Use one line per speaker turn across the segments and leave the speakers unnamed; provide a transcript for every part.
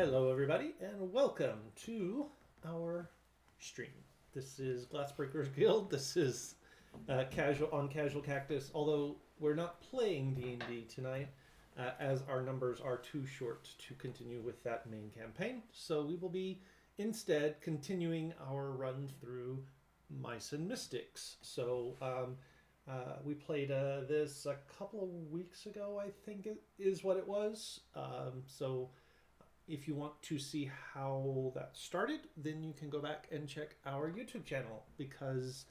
Hello, everybody, and welcome to our stream. This is Glassbreakers Guild. This is Casual Cactus. Although we're not playing D&D tonight, as our numbers are too short to continue with that main campaign. So we will be instead continuing our run through Mice and Mystics. So we played this a couple of weeks ago, I think it is what it was. So if you want to see how that started, then you can go back and check our YouTube channel, because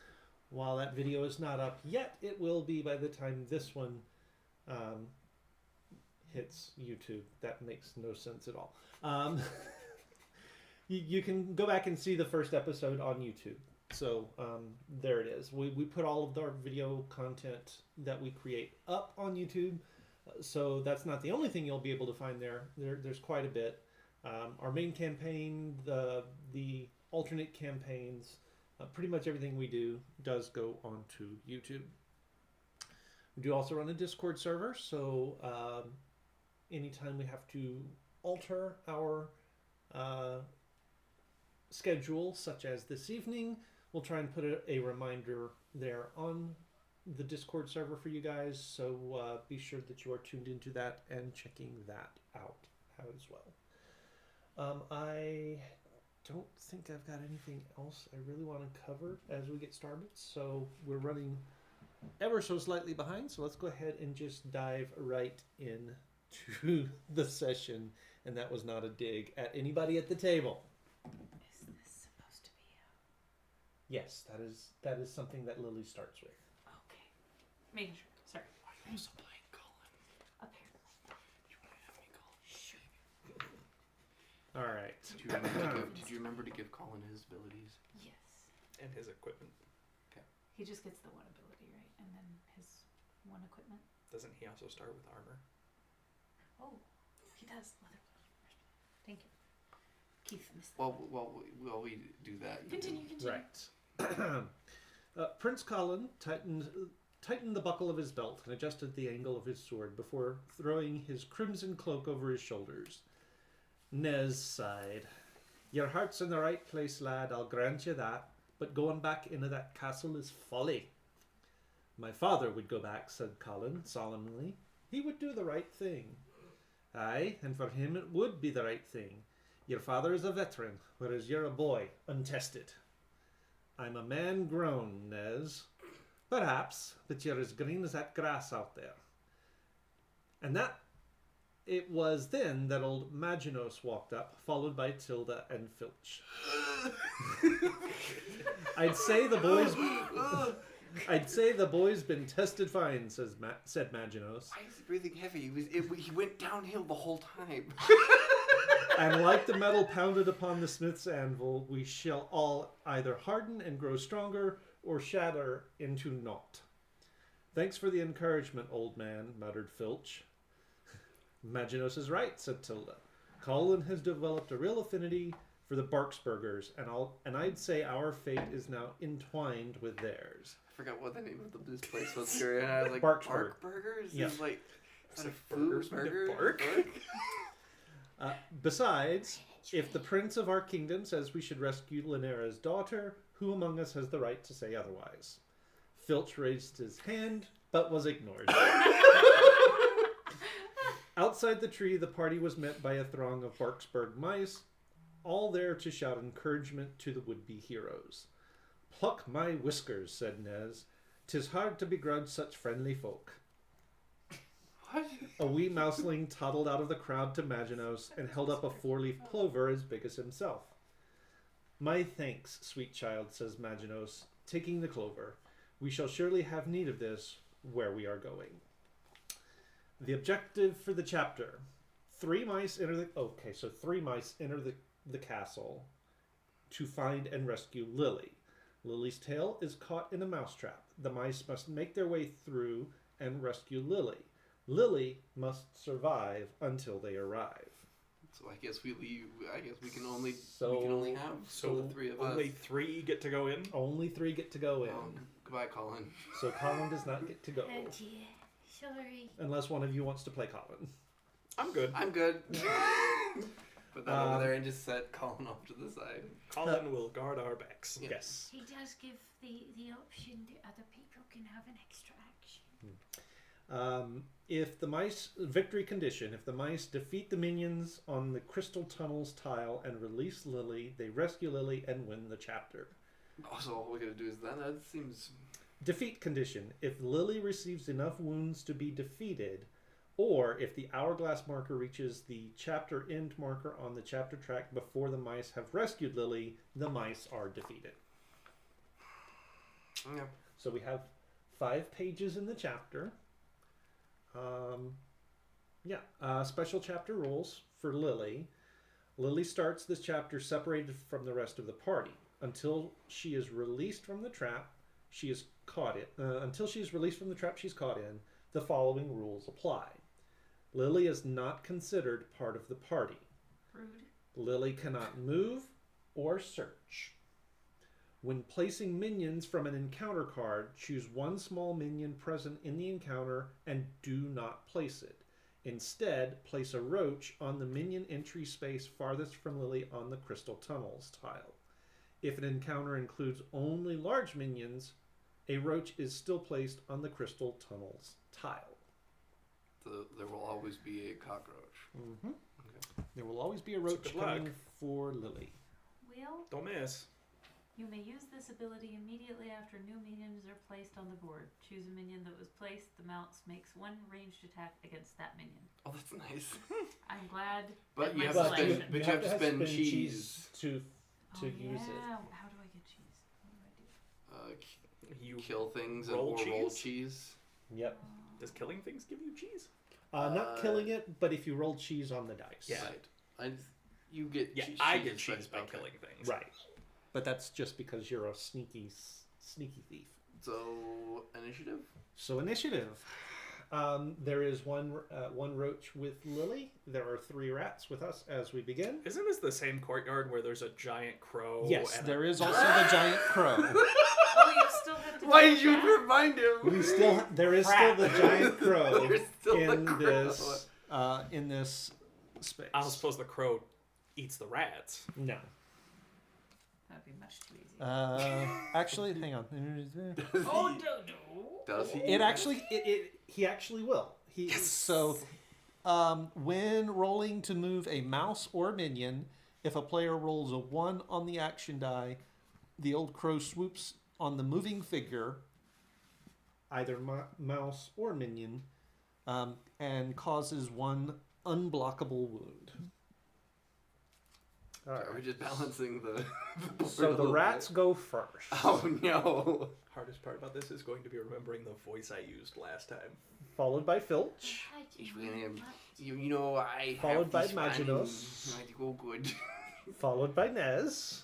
while that video is not up yet, it will be by the time this one hits YouTube. That makes no sense at all. You can go back and see the first episode on YouTube. So there it is. We put all of our video content that we create up on YouTube. So that's not the only thing you'll be able to find there. There's quite a bit. Our main campaign, the alternate campaigns, pretty much everything we do does go onto YouTube. We do also run a Discord server, so anytime we have to alter our schedule, such as this evening, we'll try and put a reminder there on the Discord server for you guys, so be sure that you are tuned into that and checking that out as well. I don't think I've got anything else I really want to cover as we get started, so we're running ever so slightly behind, so let's go ahead and just dive right into the session, and that was not a dig at anybody at the table.
Is this supposed to be
Yes, that is something that Lily starts with.
Okay. Making sure. Sorry.
Why are you also playing Colin?
Apparently.
You want to have me call?
Sure.
All right.
Did you remember to give Colin his abilities?
Yes.
And his equipment.
He just gets the one ability, right? And then his one equipment.
Doesn't he also start with armor?
Oh, he does. Leather. Thank you. Keith missed that.
While we do that,
Continue.
Right. Prince Colin tightened the buckle of his belt and adjusted the angle of his sword before throwing his crimson cloak over his shoulders. Nez sighed. Your heart's in the right place, lad, I'll grant you that, but going back into that castle is folly. My father would go back, said Colin solemnly. He would do the right thing. Aye, and for him it would be the right thing. Your father is a veteran, whereas you're a boy, untested. I'm a man grown, Nez. Perhaps, but you're as green as that grass out there. And that it was then that old Maginot walked up, followed by Tilda and Filch. I'd say the boy's been tested fine, said Maginot.
Why is he breathing heavy? He went downhill the whole time.
And like the metal pounded upon the smith's anvil, we shall all either harden and grow stronger or shatter into naught. Thanks for the encouragement, old man, muttered Filch. Maginot is right, said Tilda. Colin has developed a real affinity for the Barksburgers, and I'd say our fate is now entwined with theirs.
I forgot what the name of this place was. And I was like,
Barksburg.
Barksburgers?
Yeah.
Is like, is that a
burgers
food
made of
burger?
bark?
Besides, if the prince of our kingdom says we should rescue Linera's daughter, who among us has the right to say otherwise? Filch raised his hand, but was ignored. Outside the tree, the party was met by a throng of Barksburg mice, all there to shout encouragement to the would-be heroes. Pluck my whiskers, said Nez. 'Tis hard to begrudge such friendly folk.
What?
A wee mouseling toddled out of the crowd to Maginot and held up a four-leaf clover as big as himself. My thanks, sweet child, says Maginot, taking the clover. We shall surely have need of this where we are going. The objective for the chapter. Three mice enter the castle to find and rescue Lily. Lily's tail is caught in a mousetrap. The mice must make their way through and rescue Lily. Lily must survive until they arrive.
So I guess we leave. I guess we can only have
So
the three of
only
us.
3 get to go in?
Only 3 get to go in.
Goodbye, Colin.
So Colin does not get to go.
Oh dear. Sorry.
Unless one of you wants to play Colin.
I'm good.
I'm good. But that over there and just set Colin off to the side.
Colin will guard our backs.
Yeah.
Yes.
He does give the option that other people can have an extra action.
If the mice victory condition, if the mice defeat the minions on the crystal tunnels tile and release Lily, they rescue Lily and win the chapter.
Oh, so all we gotta do is that? That seems...
Defeat condition, if Lily receives enough wounds to be defeated, or if the hourglass marker reaches the chapter end marker on the chapter track before the mice have rescued Lily, the mice are defeated.
Yeah.
So we have 5 pages in the chapter. Special chapter rules for Lily. Lily starts this chapter separated from the rest of the party. Until she is released from the trap, she is caught in. Until she is released from the trap she's caught in, the following rules apply. Lily is not considered part of the party.
Rude.
Lily cannot move or search. When placing minions from an encounter card, choose one small minion present in the encounter and do not place it. Instead, place a roach on the minion entry space farthest from Lily on the crystal tunnels tile. If an encounter includes only large minions, a roach is still placed on the crystal tunnels tile.
So there will always be a cockroach.
Mm-hmm.
Okay.
There will always be a
So
roach
good luck.
coming for Lily.
Will,
Don't miss.
you may use this ability immediately after new minions are placed on the board. Choose a minion that was placed. The mouse makes one ranged attack against that minion.
Oh, that's nice.
I'm glad.
But
that
you
my
have to spend-
selection.
but you have to spend cheese.
to
Oh,
use it.
yeah. How do I get cheese? What do I do?
You
Kill things
roll
or roll
cheese?
cheese.
Yep.
Does killing things give you cheese?
Not killing it, but if you roll cheese on the dice.
Yeah.
Right. You get
Yeah,
cheese.
I get cheese
right?
by
Okay.
killing things.
Right. But that's just because you're a sneaky thief.
So initiative.
So initiative. There is one roach with Lily. There are 3 rats with us as we begin.
Isn't this the same courtyard where there's a giant crow?
Yes,
and
there is also the giant crow.
Oh, you still have to.
Why
do
did you
that?
remind him?
There is still the giant crow
There's still
in
the crow.
this space.
I don't suppose the crow eats the rats.
No.
That'd be much too easy.
Actually, hang on.
Oh no!
Does he?
He actually will. So, when rolling to move a mouse or minion, if a player rolls a 1 on the action die, the old crow swoops on the moving figure, either mouse or minion, and causes 1 unblockable wound. All
Are we
right.
just balancing the board
So
a
the
little
rats
bit?
go first.
Oh no!
Hardest part about this is going to be remembering the voice I used last time.
Followed by Filch.
You know I.
Followed
have
by
this one.
Maginus.
I go good.
Followed by Nez.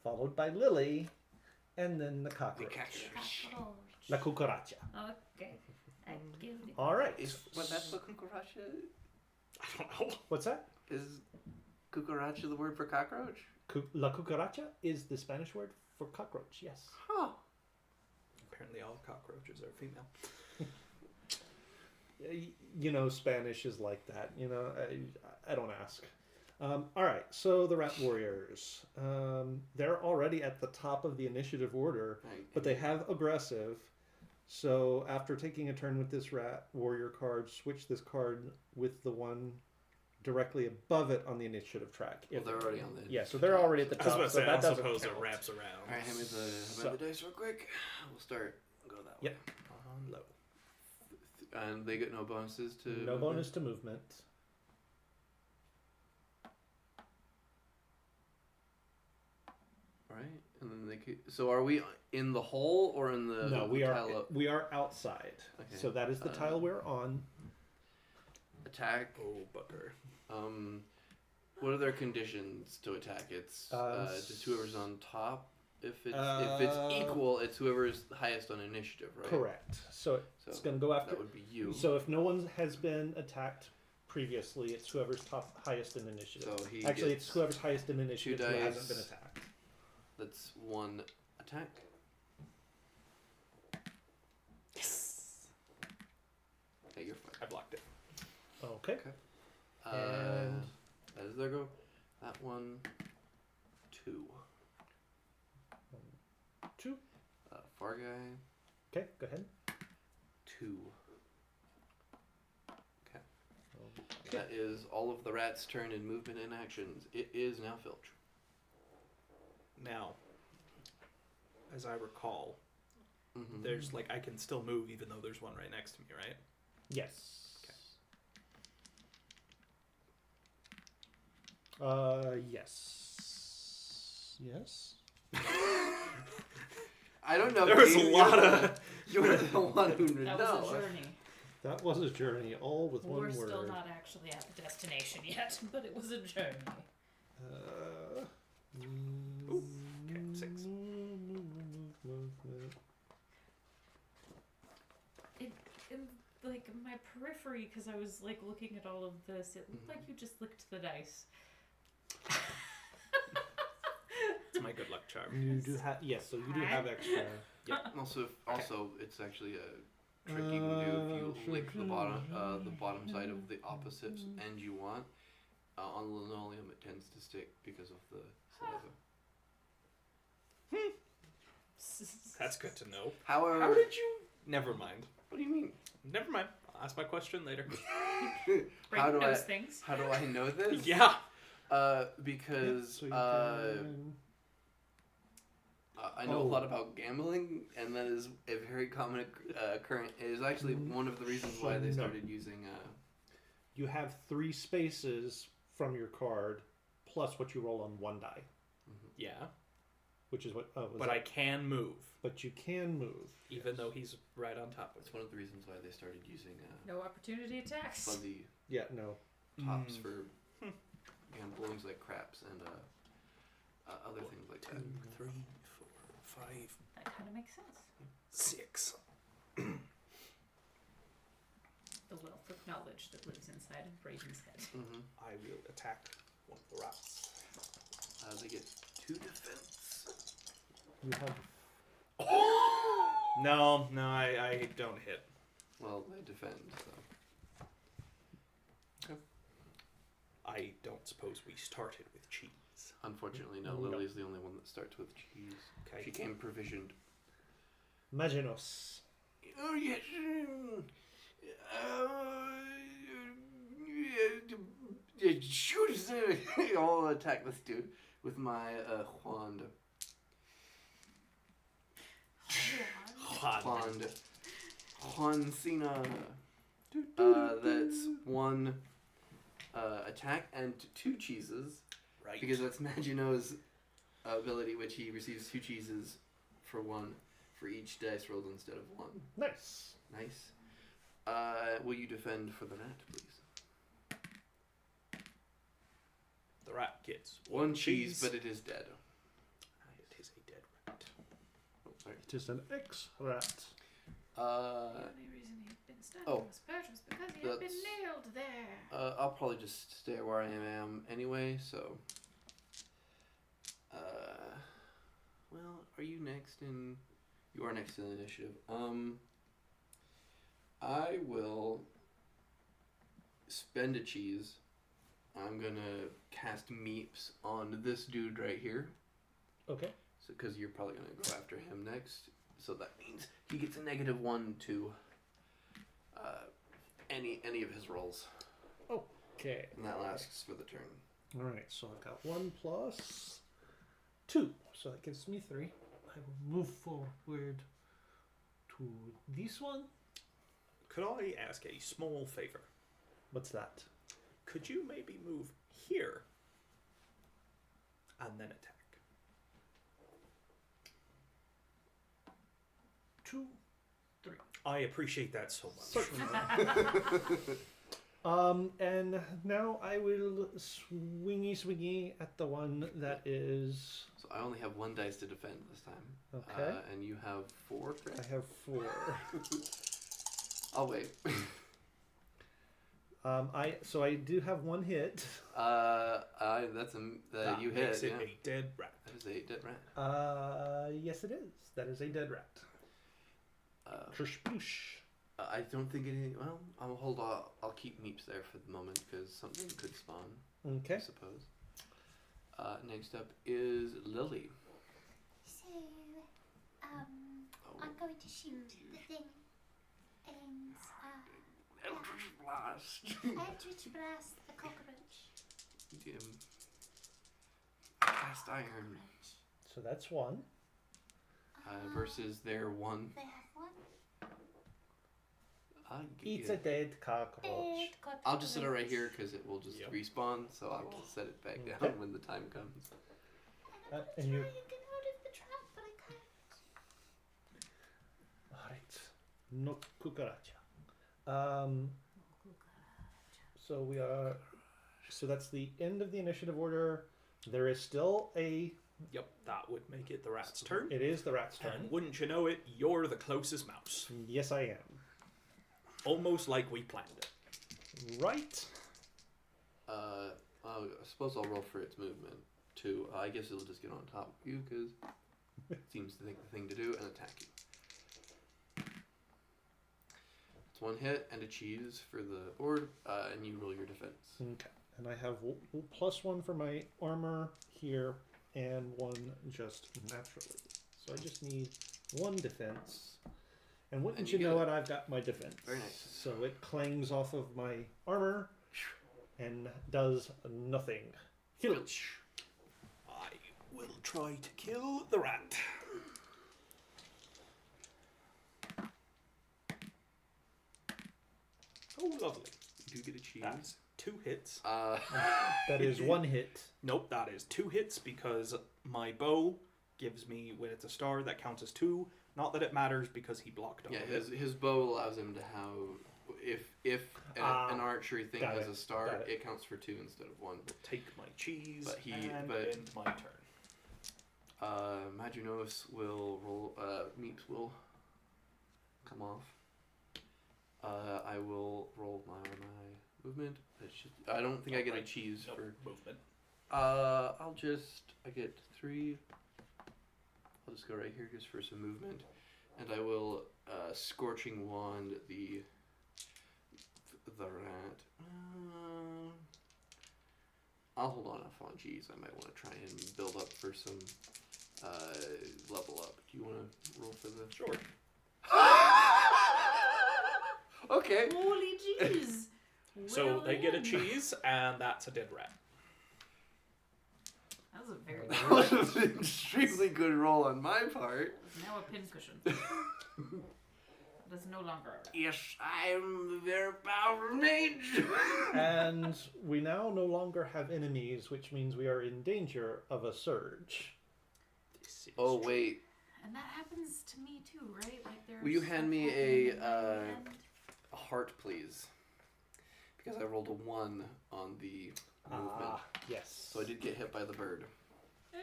Followed by Lily. And then the cockroach. La cucaracha.
Okay. I give it.
All right.
That's what cucaracha?
I don't know.
What's that?
Is cucaracha the word for cockroach?
La cucaracha is the Spanish word for cockroach, yes.
Huh.
Apparently all cockroaches are female.
You know, Spanish is like that. You know, I don't ask. All right, so the Rat Warriors. They're already at the top of the initiative order, but they have aggressive. So after taking a turn with this Rat Warrior card, switch this card with the one directly above it on the initiative track.
Well, they're already on the.
Yeah, so they're already at the
I was
top.
about to
so
say, I
that doesn't
suppose
count.
it wraps around.
All right, hand me the dice real quick. We'll start. Go that way.
Yep.
On low.
And they get no bonuses to.
No bonus to movement.
All right, and then they. So are we in the hole or in the?
No, we
tile
are
up?
we are outside.
Okay.
So that is the tile we're on.
Attack.
Oh, bugger.
What are their conditions to attack? It's just whoever's on top. If it's equal, it's whoever's highest on initiative, right?
Correct. So it's going to go after.
That would be you.
So if no one has been attacked previously, it's whoever's highest in initiative.
So he
Actually,
gets
it's whoever's highest in initiative who hasn't
dice.
been attacked.
That's 1 attack.
Yes.
Hey, you're fine.
I blocked it.
Okay.
And that is 1, 2.
2.
Far guy.
Okay, go ahead.
2.
Okay.
That is all of the rat's turn in movement and actions. It is now Filch.
Now, as I recall,
Mm-hmm.
there's like I can still move even though there's one right next to me, right?
Yes. Yes. Yes.
I don't know.
There was a
Dave,
lot of.
You were the one who would
That
know.
was a journey.
That was a journey, all with
We're
one word.
still not actually at the destination yet, but it was a journey.
Ooh, okay, 6.
In like my periphery, because I was like looking at all of this, it looked like you just licked the dice.
It's my good luck charm.
You do have so you do have extra.
Yeah. Also, it's actually a trick you can do if you lick the bottom side of the opposite end you want. On linoleum, it tends to stick because of the saliva.
That's good to know.
However,
How did you? Never mind.
What do you mean?
Never mind. I'll ask my question later.
How do
knows things.
How do I know this?
Yeah.
Because
So you can-
I know a lot about gambling, and that is a very common occurrence. It is actually one of the reasons why they started using.
You have 3 spaces from your card, plus what you roll on 1 die,
Yeah.
which is what.
But I can move,
But you can move,
even though he's right on top of
It's
me.
one of the reasons why they started using
No opportunity attacks.
fuzzy
Yeah, no.
tops for gamblings like craps and other things like
2,
that.
3, 4, 5,
That kind of makes sense.
6.
The wealth of knowledge that lives inside of Braden's head.
Mm-hmm.
I will attack one of the rats.
They get 2 defense.
You have.
No, I don't hit.
Well, they defend. So
I don't suppose we started with cheese.
unfortunately, no.
No.
Lily's the only one that starts with cheese.
Okay.
She came provisioned.
Magenos.
Oh yes. Shoot! I'll attack this dude with my wand. Wand. Juancina. That's 1 attack and 2 cheeses.
Right.
Because that's Magino's ability, which he receives 2 cheeses for 1 for each dice rolled instead of 1.
Nice.
Nice. Will you defend for the rat, please?
The rat gets
1 cheese, but it is dead.
It is a dead rat.
Oh, sorry.
It is an X-rat.
The only reason he'd been stunned was because he had been
that's-
nailed there.
I'll probably just stay where I am anyway, so... well, are you next in... You are next in the initiative. I will spend a cheese. I'm gonna cast Meeps on this dude right here.
Okay.
So, because you're probably gonna go after him next. So that means he gets a -1 to any of his rolls.
Okay.
And that lasts for the turn.
All right. So I've got 1 plus 2, so that gives me 3. I will move forward to this one.
Could I ask a small favor?
What's that?
Could you maybe move here and then attack?
2, 3.
I appreciate that so much.
And now I will swingy at the one that is.
So I only have 1 dice to defend this time.
Okay.
And you have 4,
I
correct?
have 4.
I'll wait.
I do have 1 hit.
That's
That
you hit.
makes it
Yeah.
a dead rat.
That is a dead rat.
Yes, it is. That is a dead rat. Kershploosh.
I don't think any. Well, I'll hold off. I'll keep Meeps there for the moment because something could spawn.
Okay.
I suppose. Next up is Lily.
So, I'm going to shoot the thing and
Eldritch Blast.
Eldritch Blast the cockroach.
Cast Iron.
So that's one.
Versus their one.
They have one.
Eats a dead cockroach.
Dead cockroach.
I'll just set it right here because it will just
Yep.
respawn, so I will set it back down
Okay.
when the time comes.
And I'm
and you-
trying to get out of the trap, but I can't.
Alright. No cucaracha. So we are. So that's the end of the initiative order. There is still a.
Yep, that would make it the rat's turn.
It is the rat's turn.
And wouldn't you know it, you're the closest mouse.
Yes, I am.
Almost like we planned it.
Right.
I suppose I'll roll for its movement too. I guess it'll just get on top of you because it seems to think the thing to do and attack you. It's one hit and a cheese for the board, and you roll your defense.
Okay. And I have +1 for my armor here and 1 just naturally. So I just need 1 defense. And wouldn't
And
you
you
know
get
it, I've got my defense.
Very nice.
So it clangs off of my armor and does nothing. Filch.
I will try to kill the rat. Oh, lovely.
You do get a cheese.
That's 2 hits.
That is 1 hit.
Nope, that is 2 hits because my bow gives me, when it's a star, that counts as 2. Not that it matters because he blocked all
Yeah,
of it.
his bow allows him to have if an archery thing
got
has
it,
a star,
got it.
it counts for 2 instead of 1.
Take my cheese
But he-
and
but-
end my turn.
Magunos will roll. Meeps will come off. I will roll my movement. I don't think I get a cheese
Nope,
for.
movement.
I get 3. I'll just go right here just for some movement, and I will scorching wand the rat. I'll hold on off on cheese. I might want to try and build up for some level up. Do you want to roll for the?
Sure.
Okay.
Holy jeez!
So
Well
they get a
done.
cheese, and that's a dead rat.
That was a very
That
good
was an extremely good roll on my part.
Now a pincushion. That's no longer a rat.
Yes, I am a very powerful mage.
And we now no longer have enemies, which means we are in danger of a surge.
This is
Oh
true.
wait,
And that happens to me too, right? Like there's
will you hand me
stuff
a
happening at the end.
a heart, please? Because I rolled a 1 on the movement,
Ah, yes.
so I did get hit by the bird.
Oh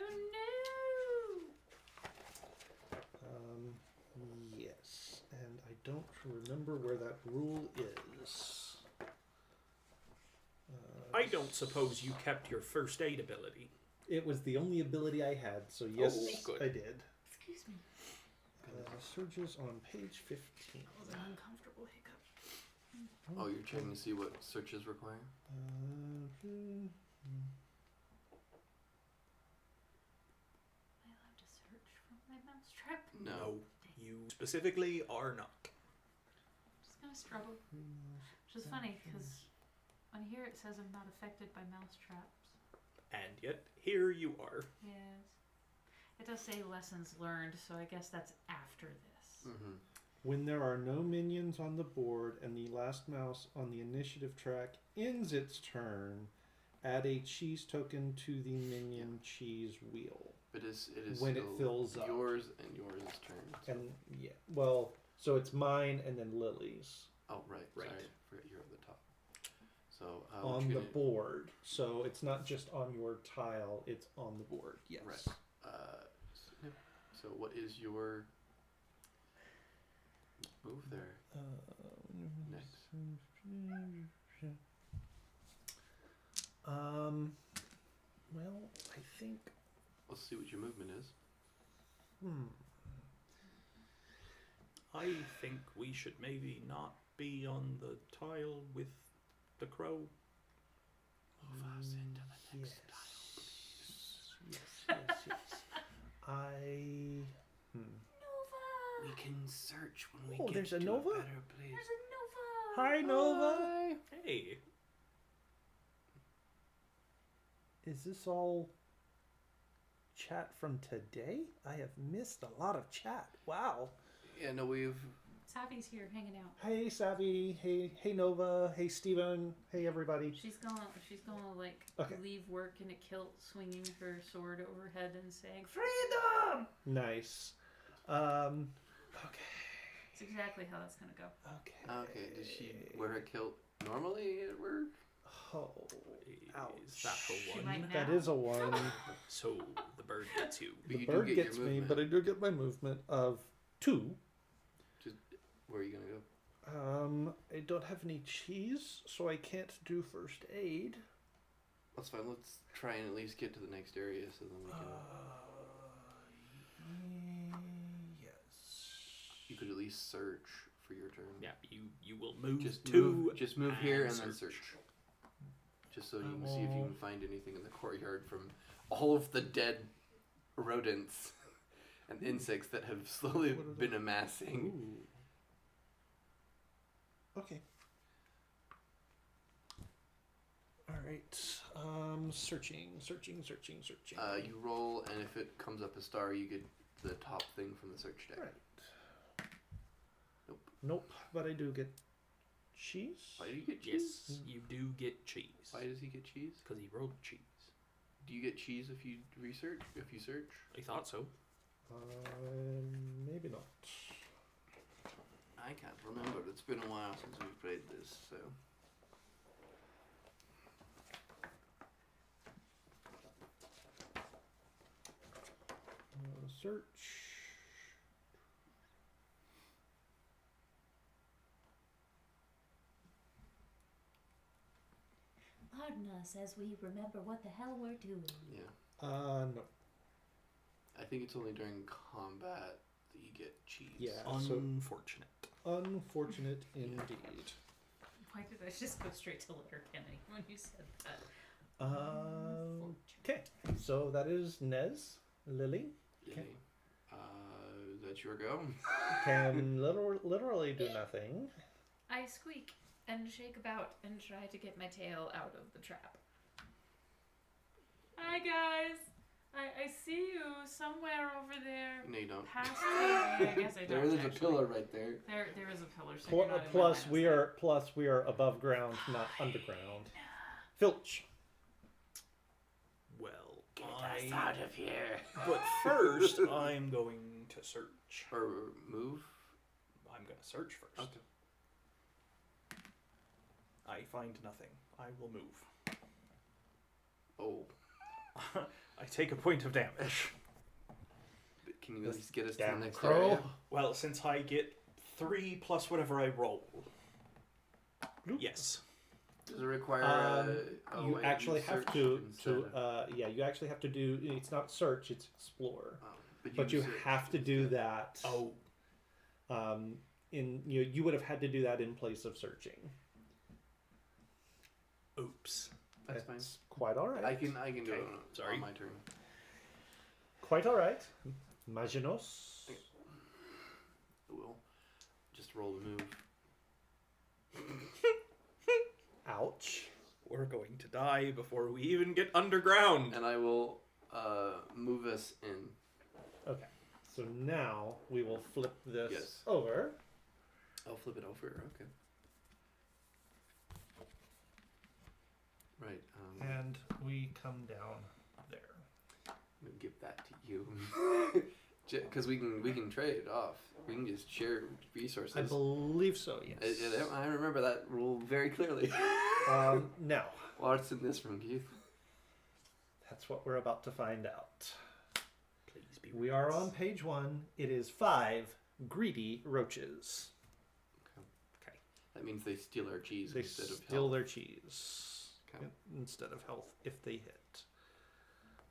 Yes, and I don't remember where that rule is.
I don't suppose you kept your first aid ability.
It was the only ability I had, so yes,
Oh, good.
I did.
no! Excuse me.
Surges on page 15.
That was an uncomfortable hiccup.
Oh, you're checking to see what searches require?
Am I allowed to search from my mousetrap?
No.
You specifically are not.
I'm just gonna struggle. Which is funny, because on here it says I'm not affected by mousetraps.
And yet, here you are.
Yes. It does say lessons learned, so I guess that's after this.
Mm-hmm.
When there are no minions on the board and the last mouse on the initiative track ends its turn, add a cheese token to the minion cheese wheel.
It is
When it
still
fills up.
yours and yours turn. So.
And yeah, well, so it's mine and then Lily's
Oh right,
Right.
Sorry, I forgot you're at the top. So
on the board. So it's not just on your tile; it's on the board. Yes.
Right. So what is your move there next?
Well, I think.
Let's see what your movement is.
I think we should maybe not be on the tile with the crow.
Move us into the next
Yes.
we
Oh,
get
there's a
to
Nova?
better place?
There's a Nova!
Hi, Nova.
Hey.
Is this all chat from today? I have missed a lot of chat. Wow.
Yeah, no, we've.
Savi's here hanging out.
Hey, Savvy. Hey, Nova. Hey, Steven. Hey, everybody.
She's gonna like
Okay.
leave work in a kilt, swinging her sword overhead and saying,
Freedom! Nice. Okay.
It's exactly how that's gonna go.
Okay.
Okay, does she wear a kilt normally at work?
Oh,
Is that
She
a one?
might
that
now.
is a one.
So the bird gets you.
But
The
you do
bird
get your
gets me,
movement.
but I do get my movement of 2.
Where are you gonna go?
I don't have any cheese, so I can't do first aid.
That's fine. Let's try and at least get to the next area, so then we can.
Yes.
You could at least search for your turn.
Yeah, you will move
Just
to
move. Just move here and then
search.
search. Just so you can see if you can find anything in the courtyard from all of the dead rodents and insects that have slowly
What are
been amassing.
Ooh. Okay. All right. Searching.
You roll, and if it comes up a star, you get the top thing from the search deck.
Right. Nope. But I do get cheese.
Why do you get cheese?
Yes, you do get cheese.
Why does he get cheese?
Because he rolled cheese.
Do you get cheese if you research? If you search?
I thought so.
Maybe not.
I can't remember. It's been a while since we've played this, so.
Search.
Pardon us as we remember what the hell we're doing.
Yeah.
No.
I think it's only during combat that you get cheese.
Yeah. So
Unfortunate.
unfortunate indeed.
Why did I just go straight to Letterkenny when you said that?
Okay. So that is Nez. Lily
Yay. Is that your go?
can literally do nothing.
I squeak and shake about and try to get my tail out of the trap. Hi guys! I see you somewhere over there.
No, you don't.
Past me. I guess I
There
don't
is a
actually.
pillar right there.
There is a pillar. So you're not in my
Plus
line of
we
sight.
are above ground, not underground. Filch.
Well,
of here.
But first, I'm going to search.
Or move.
I'm going to search first.
Okay.
I find nothing. I will move.
Oh.
I take a point of damage.
But can you at least get us to
Damn
the next
crow.
area?
Well, since I get 3 plus whatever I roll.
Bloop.
Yes.
Does it require?
You
wait,
actually have
search
to
instead of-
yeah, you actually have to do. It's not search, it's explore.
Oh,
But you
search
have to do
instead.
that.
Oh,
You would have had to do that in place of searching.
oops.
That's fine.
It's quite all right.
I can do
Okay,
it
sorry.
on my turn.
Quite all right. Maginos.
I will just roll the move.
Ouch.
We're going to die before we even get underground.
And I will move us in.
Okay. So now we will flip this
Yes.
over.
I'll flip it over. Okay. Right.
And we come down there.
I'm gonna give that to you. Because we can trade it off. We can just share resources.
I believe so, yes.
I remember that rule very clearly.
Now,
What's in this from Keith?
that's what we're about to find out.
Please be
We are
right.
on page 1. It is 5 greedy roaches.
Okay.
That means they steal our cheese
They
instead of
steal
health.
their cheese
Okay.
instead of health if they hit.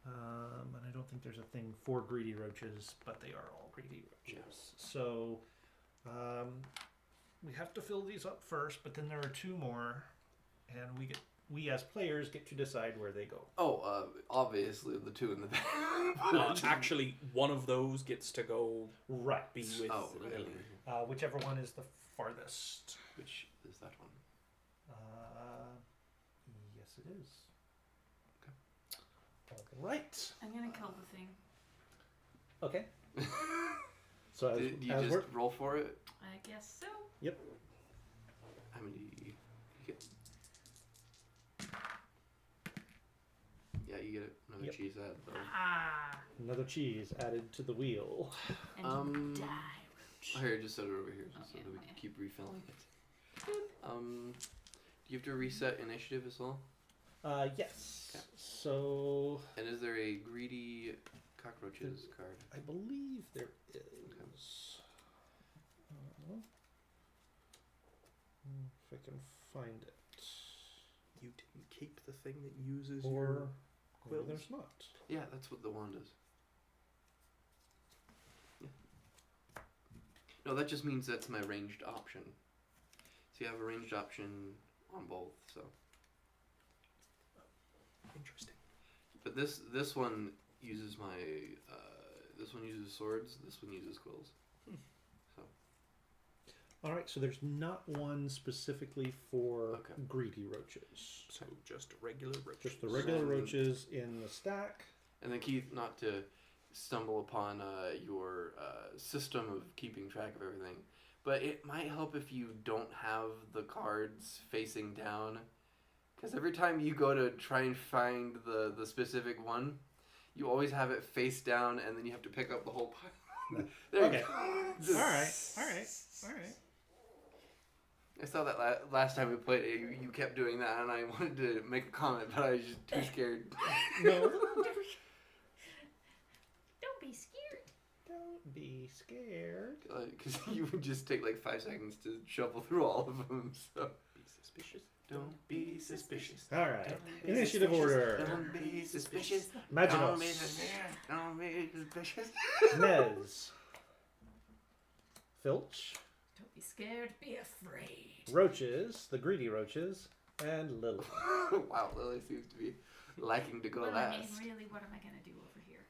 And I don't think there's a thing for greedy roaches, but they are all greedy roaches. So we have to fill these up first, but then there are 2 more, and we get we as players get to decide where they go.
Oh, obviously the two in the back.
Actually, one of those gets to go
Right.
be with
Oh, right.
Lily.
Whichever one is the farthest.
Which is that one?
Yes, it is.
Okay.
All right.
I'm gonna kill the thing.
Okay. So as,
Did you
as
just
we're
roll for it?
I guess so.
How many do you get? Yeah, you get another
Yep.
cheese ad though.
Ah,
another cheese added to the wheel.
and you die.
Oh, here, just set it over here just so
Okay,
that we
okay.
can keep refilling it. Do you have to reset initiative as well?
Yes.
Okay.
So
And is there a greedy cockroaches card?
I believe there is. If I can find it.
You didn't keep the thing that uses
Or
your
maybe
quills?
there's not.
Yeah, that's what the wand is. Yeah. No, that just means that's my ranged option. So you have a ranged option on both. So,
Interesting.
but this one uses my this one uses swords. This one uses quills. So
All right. So there's not one specifically for
Okay.
greedy roaches.
So just regular roaches.
Just the regular
So-
roaches in the stack.
and then Keith, not to stumble upon your system of keeping track of everything, but it might help if you don't have the cards facing down, because every time you go to try and find the specific one, you always have it face down, and then you have to pick up the whole pile. There
Okay.
you go.
All right. All right.
I saw that last time we played it. You kept doing that, and I wanted to make a comment, but I was just too scared.
No.
Don't be scared.
Don't be scared.
Because you would just take like 5 seconds to shuffle through all of them. So
Be suspicious.
don't be suspicious.
All right.
Don't be
Initiative order.
Don't be suspicious.
Maginos.
Don't be suspicious. Don't be suspicious.
Nez. Filch.
Don't be scared. Be afraid.
Roaches. The greedy roaches. And Lily.
Wow, Lily seems to be liking to go
Well,
last.
I mean, really, what am I gonna do over here?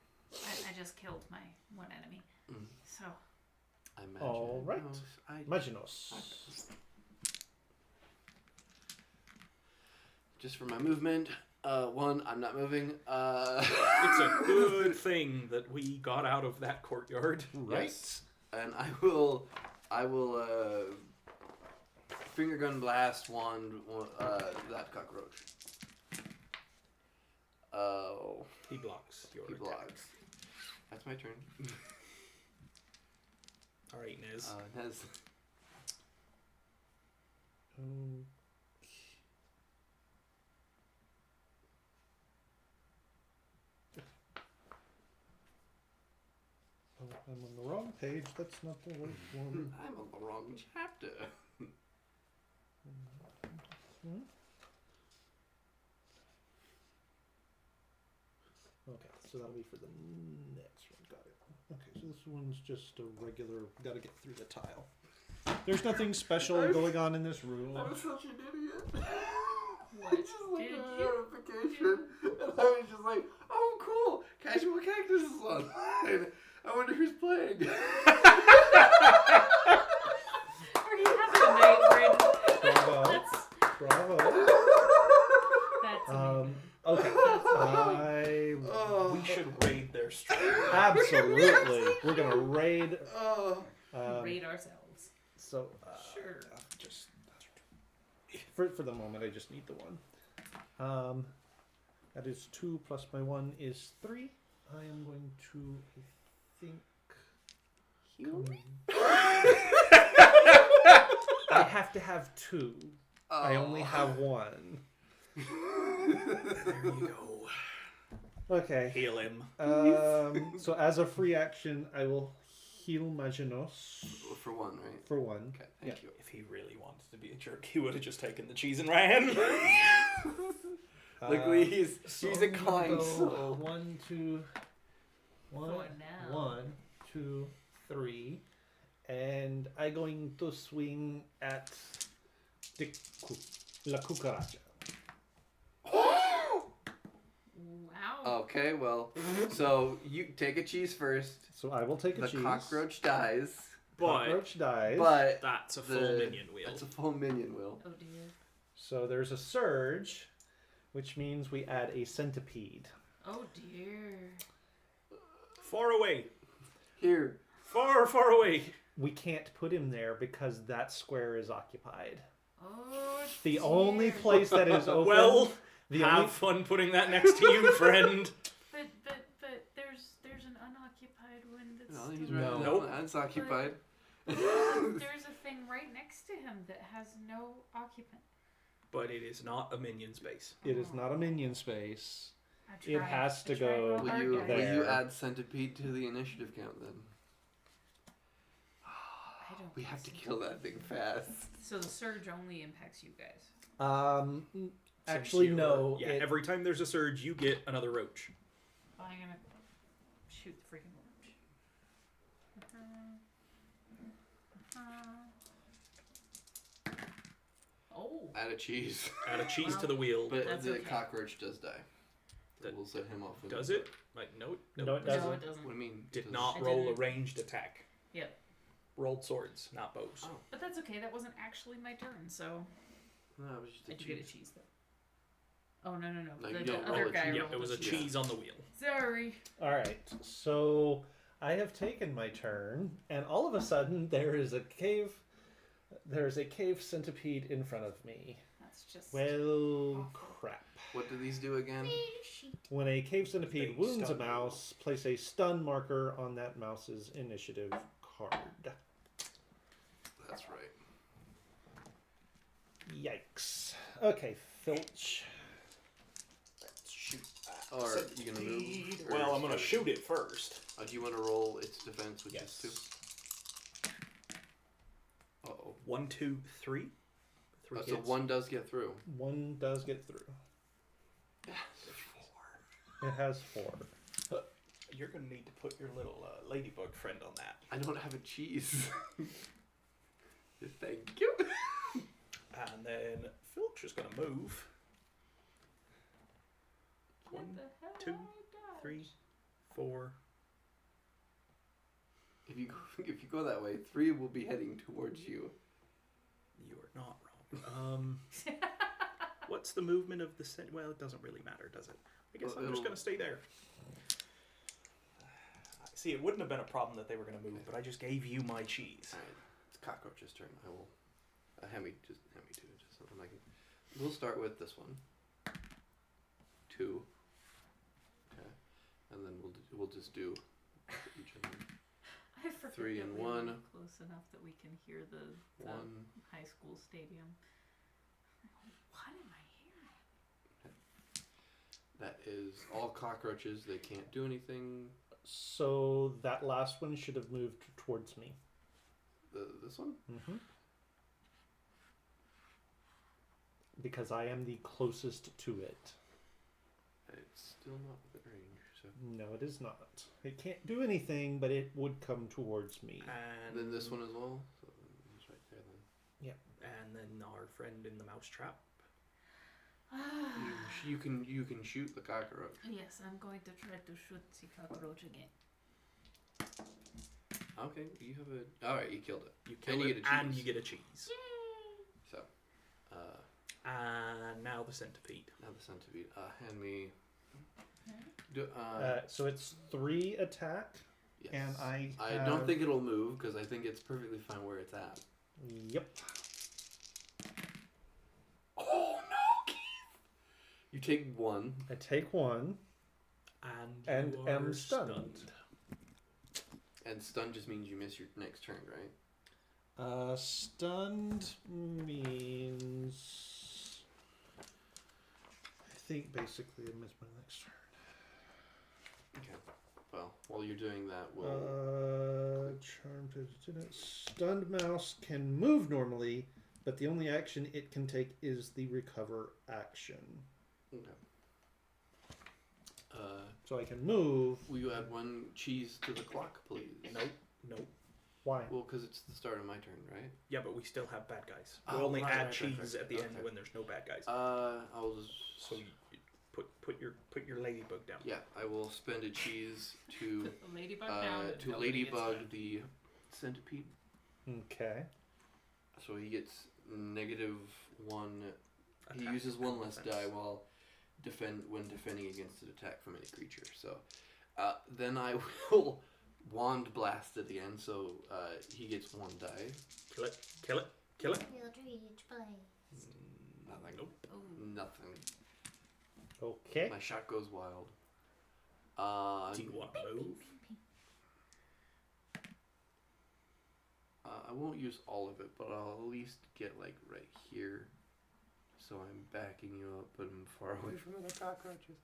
I just killed my one enemy.
Mm.
So,
I imagine.
All right.
No,
Maginos.
Just for my movement, one, I'm not moving.
It's a good thing that we got out of that courtyard.
Right.
Yes. And I will finger gun blast wand that cockroach. Oh,
He blocks your
he
attack.
blocks. That's my turn.
All right, Nez.
Nez.
Oh, I'm on the wrong page. That's not the right one.
I'm on the wrong chapter.
Okay, so that'll be for the next one. Got it. Okay, so this one's just a regular. Got to get through the tile. There's nothing special going on in this room.
I'm such an idiot.
what
I just looked
did
at a
you?
notification and I was just like, oh cool, Casual Cactus is online. I wonder who's playing.
Are you having a night, Brandon?
Bravo. Bravo.
That's amazing.
Okay.
Oh.
We should raid their strength.
Absolutely. We're gonna raid.
Oh.
Raid ourselves.
So
Sure.
just for the moment, I just need the one. That is 2 plus my 1 is 3. I am going to, I think. I have to have 2. I only have 1.
There you go.
Okay.
Heal him.
So as a free action, I will heal Maginos
For 1, right?
for 1.
Okay, thank you.
If he really wanted to be a jerk, he would have just taken the cheese and ran.
Luckily, he's
So
a
I'm gonna
kind
go
soul.
1, 2, 1,
For now.
1, 2, 3, and I'm going to swing at the la cucaracha.
Wow.
Okay, well, so you take a cheese first.
So I will take a
The
cheese.
cockroach dies,
But
Cockroach dies.
but
that's a full minion wheel.
That's a full minion wheel.
Oh dear.
So there's a surge, which means we add a centipede.
Oh dear.
Far away.
Here.
Far, far away.
We can't put him there because that square is occupied.
Oh
The
dear.
only place that is open.
Well,
the
have
only
fun putting that next to you, friend.
But there's an unoccupied one that's
No, he's
still
right.
No.
No,
Nope.
that's occupied.
There's a thing right next to him that has no occupant.
But it is not a minion space.
It is not a minion space.
I
It
tried.
has to
I tried
go
real
Will
hard,
you
guys.
there.
will you add centipede to the initiative count then?
I don't
We have to
think
kill that thing fast.
So the surge only impacts you guys.
Since
Actually,
you're-
no.
Yeah,
it-
every time there's a surge, you get another roach.
I'm gonna shoot the freaking roach. Oh.
Add a cheese.
Add a cheese
Wow.
to the wheel.
But
That's
the
okay.
cockroach does die.
That-
We'll set him off. With
Does it? Like, no,
No, it
No,
doesn't.
it doesn't.
What do you mean?
Did
Does-
not
It
roll a
didn't.
ranged attack.
Yep.
Rolled swords, not bows.
Oh.
But that's okay. That wasn't actually my turn, so
No, it was just
I
a
did get a
cheese.
cheese though. Oh no.
No, you
the
don't roll
other
a
guy
cheese.
Yeah,
rolled
it was a
cheese.
cheese on the wheel.
Sorry.
All right. So I have taken my turn, and all of a sudden there is a cave. There's a cave centipede in front of me.
That's just.
Well,
Awful.
crap.
What do these do again?
When a cave centipede
They
wounds a
stun you.
mouse, place a stun marker on that mouse's initiative card.
That's right.
Yikes. Okay, Filch.
Let's shoot.
Or are you gonna move? Or
Well, I'm gonna
start?
shoot it first.
Do you want to roll its defense, which
Yes.
is 2? Uh-oh.
1, 2, 3. 3
So
hits.
1 does get through.
One does get through. It has 4.
You're gonna need to put your little ladybug friend on that.
I don't have a cheese. Thank you.
And then Filch is gonna move.
What
1,
the hell?
2,
I dodged?
3, 4.
If you go that way, 3 will be heading towards you.
You are not wrong. What's the movement of the well, it doesn't really matter, does it? I guess
Well,
I'm just
it'll-
gonna stay there. See, it wouldn't have been a problem that they were gonna move, but I just gave you my cheese.
Alright, it's Cockroach's turn. I will. Hand me two, just something I can. We'll start with this one. 2. Okay, and then we'll just do each of them.
I forget
3
that
and
we
1.
live close enough that we can hear the
1.
high school stadium. What am I hearing?
That is all cockroaches. They can't do anything.
So that last one should have moved towards me.
This one.
Mm-hmm. Because I am the closest to it.
It's still not within range. So
No, it is not. It can't do anything, but it would come towards me.
And
then this one as well. So it's right there then.
And then our friend in the mousetrap.
You can shoot the cockroach.
Yes, I'm going to try to shoot the cockroach again.
Okay, you have a. All right, you killed it.
You kill
And you
it,
get a
and
cheese.
you get a cheese.
So,
And now the centipede.
now the centipede. Hand me.
So it's 3 attack,
Yes.
and I
don't
have-
think it'll move because I think it's perfectly fine where it's at.
Yep.
Oh no, Keith! You take 1.
I take 1
And
and
you
am
are
stunned.
And stun just means you miss your next turn, right?
Stunned means... I think basically I missed my next turn.
Okay. Well, while you're doing that, we'll.
Stunned mouse can move normally, but the only action it can take is the recover action.
Okay.
So I can move.
Will you add 1 cheese to the clock, please?
Nope.
Why?
Well, because it's the start of my turn, right?
Yeah, but we still have bad guys.
Oh,
we only
right,
add
right,
cheese
right.
at the end
Okay.
when there's no bad guys.
I'll just.
So Put your ladybug down.
Yeah, I will spend a cheese to
Put the ladybug down.
to
Nobody gets
ladybug
that.
the centipede.
Okay.
So he gets -1. He
Attack
uses one
and
less
defense.
die while when defending against an attack from any creature. So then I will wand blast it again. So he gets 1 die.
Kill it. Kill it. Kill it.
Eldritch Blade.
Nothing.
Nope.
Ooh.
Nothing.
Okay.
My shot goes wild.
Do you want to move?
I won't use all of it, but I'll at least get like right here. So I'm backing you up, but I'm far away from other cockroaches.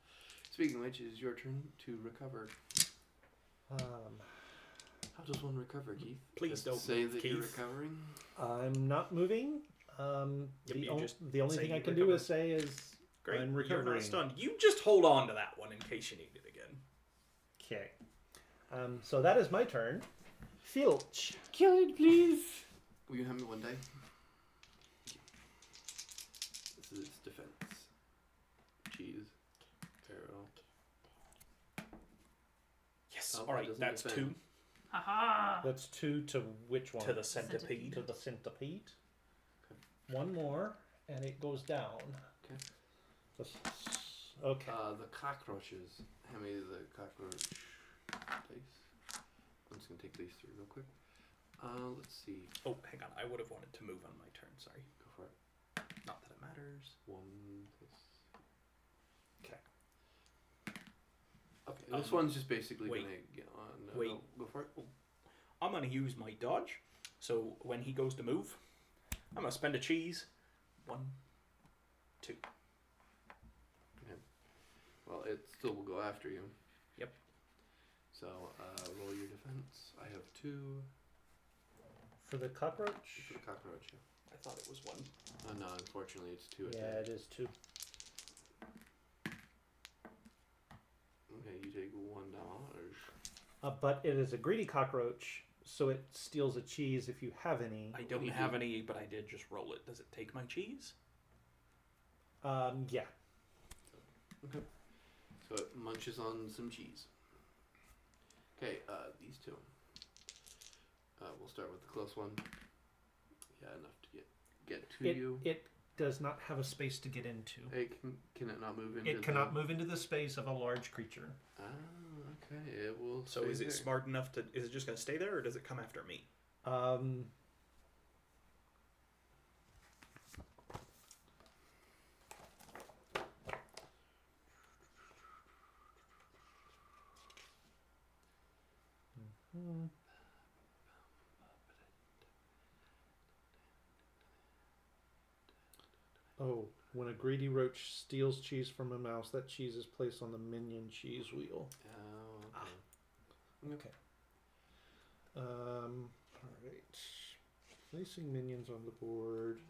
Speaking of which, it is your turn to recover. How does one recover, Keith?
Please
Just
don't
say
move,
that you're
Keith.
recovering.
I'm not moving.
Yep, you just
The only
say
thing I
you
can
recover.
do is say is
Great.
I'm
You're
recovering.
not stunned. You just hold on to that one in case you need it again.
Okay. So that is my turn. Filch.
Kill it, please. Will you hand me 1 die? This is defense. Cheese. Arrow.
Yes.
Oh,
All
it
right.
doesn't
That's
defend.
2
Haha!
That's 2 to which one?
to the centipede.
To the centipede. 1 more, and it goes down.
Okay.
Okay.
The cockroaches. Hand me the cockroach dice. I'm just gonna take these 3 real quick. Let's see.
Oh, hang on. I would have wanted to move on my turn. Sorry.
Go for it.
Not that it matters.
1 plus.
Okay.
Okay. This one's just basically
wait.
gonna get on.
Wait.
No, go for it.
I'm gonna use my dodge. So when he goes to move, I'm gonna spend a cheese. 1, 2.
Well, it still will go after you.
Yep.
So roll your defense. I have 2
For the cockroach?
for the cockroach. Yeah.
I thought it was 1.
No, unfortunately, it's 2
Yeah,
attacks.
it is 2.
Okay, you take 1 damage.
But it is a greedy cockroach, so it steals a cheese if you have any.
I don't have any, but I did just roll it. Does it take my cheese?
Yeah.
Okay. So it munches on some cheese. Okay, these 2. We'll start with the close one. Yeah, enough to get to you.
It does not have a space to get into.
Hey, can it not move into
It cannot move into the space of a large creature.
Ah, okay. It will.
So
stay
is it
there.
smart enough to? Is it just gonna stay there, or does it come after me?
Oh, when a greedy roach steals cheese from a mouse, that cheese is placed on the minion cheese wheel.
Oh, okay.
Okay. All right. Placing minions on the board.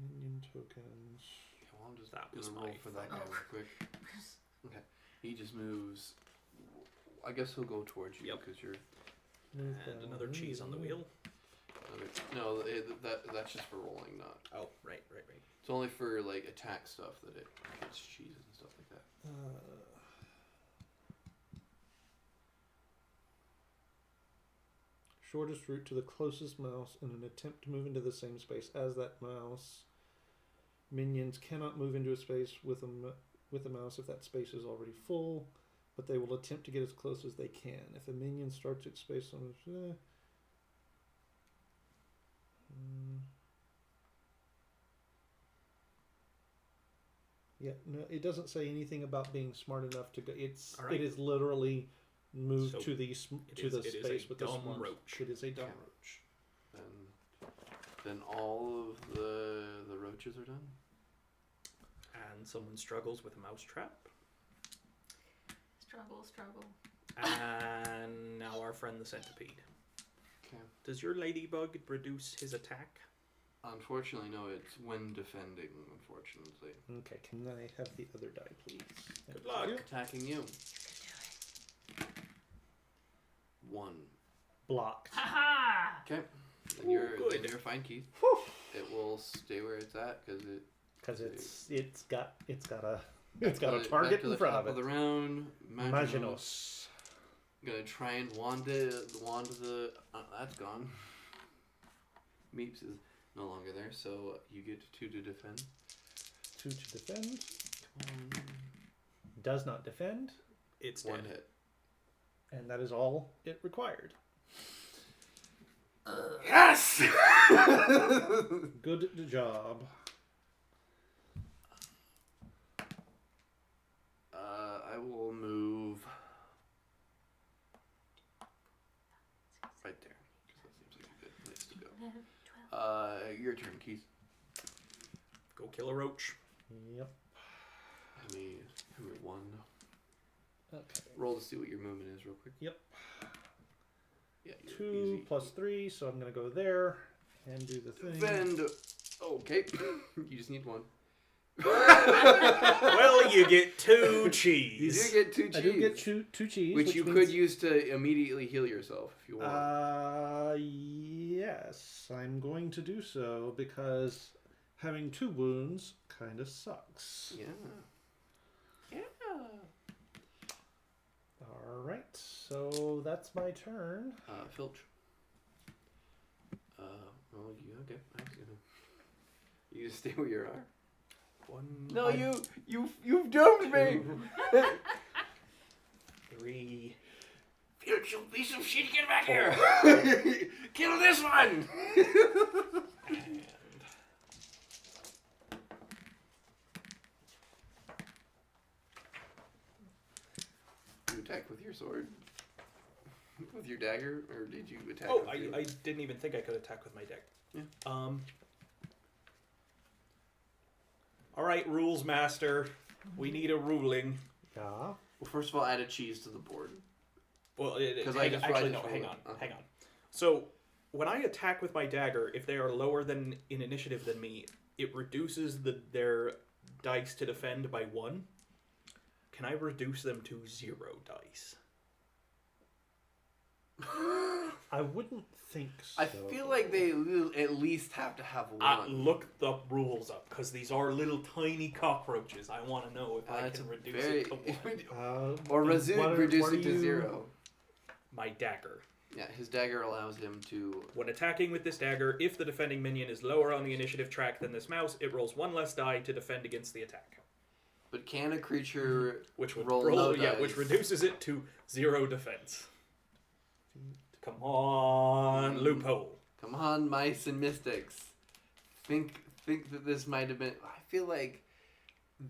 Minion tokens.
Okay, well, I'm just
That was
gonna roll
my
for that guy
fault.
real quick. Okay. He just moves. I guess he'll go towards you
Yep.
because you're.
Move
And
down.
another cheese on the wheel.
No, that's just for rolling, not.
Oh, right.
It's only for like attack stuff that it gets cheese and stuff like that.
Shortest route to the closest mouse in an attempt to move into the same space as that mouse. Minions cannot move into a space with a mouse if that space is already full, but they will attempt to get as close as they can. If a minion starts its space on yeah, no, it doesn't say anything about being smart enough to go.
All right.
It is literally moved
So
to the
it
space
is a
with the
dumb
smart
roach.
It is a dumb
Okay.
roach.
Then all of the roaches are done.
And someone struggles with a mousetrap.
Struggle.
And now our friend the centipede.
Okay.
Does your ladybug reduce his attack?
Unfortunately, no. It's when defending. Unfortunately,
Okay, can I have the other die, please?
Good
Thank
luck.
you.
attacking you. 1.
Blocked.
Haha!
Okay. Then
Ooh,
you're
good.
fine, Keith. It will stay where it's at because it
because it's got a
Back
target
to
in
the
front
top
of
the
it.
round.
Maginos.
Gonna try and wand the. That's gone. Meeps is no longer there, so you get 2 to defend.
2 to defend.
Come
Does not defend,
It's
on. One
dead.
hit.
and that is all it required.
Yes!
Good job.
I will move right there, because that seems like a good place to go.
11, 12.
Your turn, Keith.
Go kill a roach.
Yep.
Let me hit 1.
Okay.
Roll to see what your movement is real quick.
Yep.
Yeah,
2
easy.
plus 3, so I'm going to go there and do the thing.
Defend. Okay. You just need 1.
Well, you get 2 cheese.
You do get 2 cheese.
I do get two cheese.
Which you
means,
could use to immediately heal yourself if you want.
Yes, I'm going to do so because having 2 wounds kind of sucks.
Yeah.
All right, so that's my turn.
Filch. Well, you okay? I was gonna. You stay where you are.
1.
No, you've doomed me.
3.
Filch, you piece of shit! Get back here! Kill this one!
And
You attack with your sword? With your dagger? Or did you attack
oh,
with your...
I didn't even think I could attack with my deck.
Yeah.
All right, rules master. We need a ruling.
Yeah.
Well, first of all, add a cheese to the board.
Well,
Because
hang on.
Okay.
So, when I attack with my dagger, if they are lower than in initiative than me, it reduces their dice to defend by 1. Can I reduce them to 0 dice?
I wouldn't think so.
I feel like they at least have to have 1.
Look the rules up, because these are little tiny cockroaches. I want to know if I
That's
can
a
reduce
very...
it to 1.
or reduce
what
it to
are you-
0.
My dagger.
Yeah, his dagger allows him to...
When attacking with this dagger, if the defending minion is lower on the initiative track than this mouse, it rolls 1 less die to defend against the attack.
But can a creature
Which would
roll no dice?
which reduces it to 0 defense. Come on, loophole.
Come on, mice and mystics. Think that this might have been... I feel like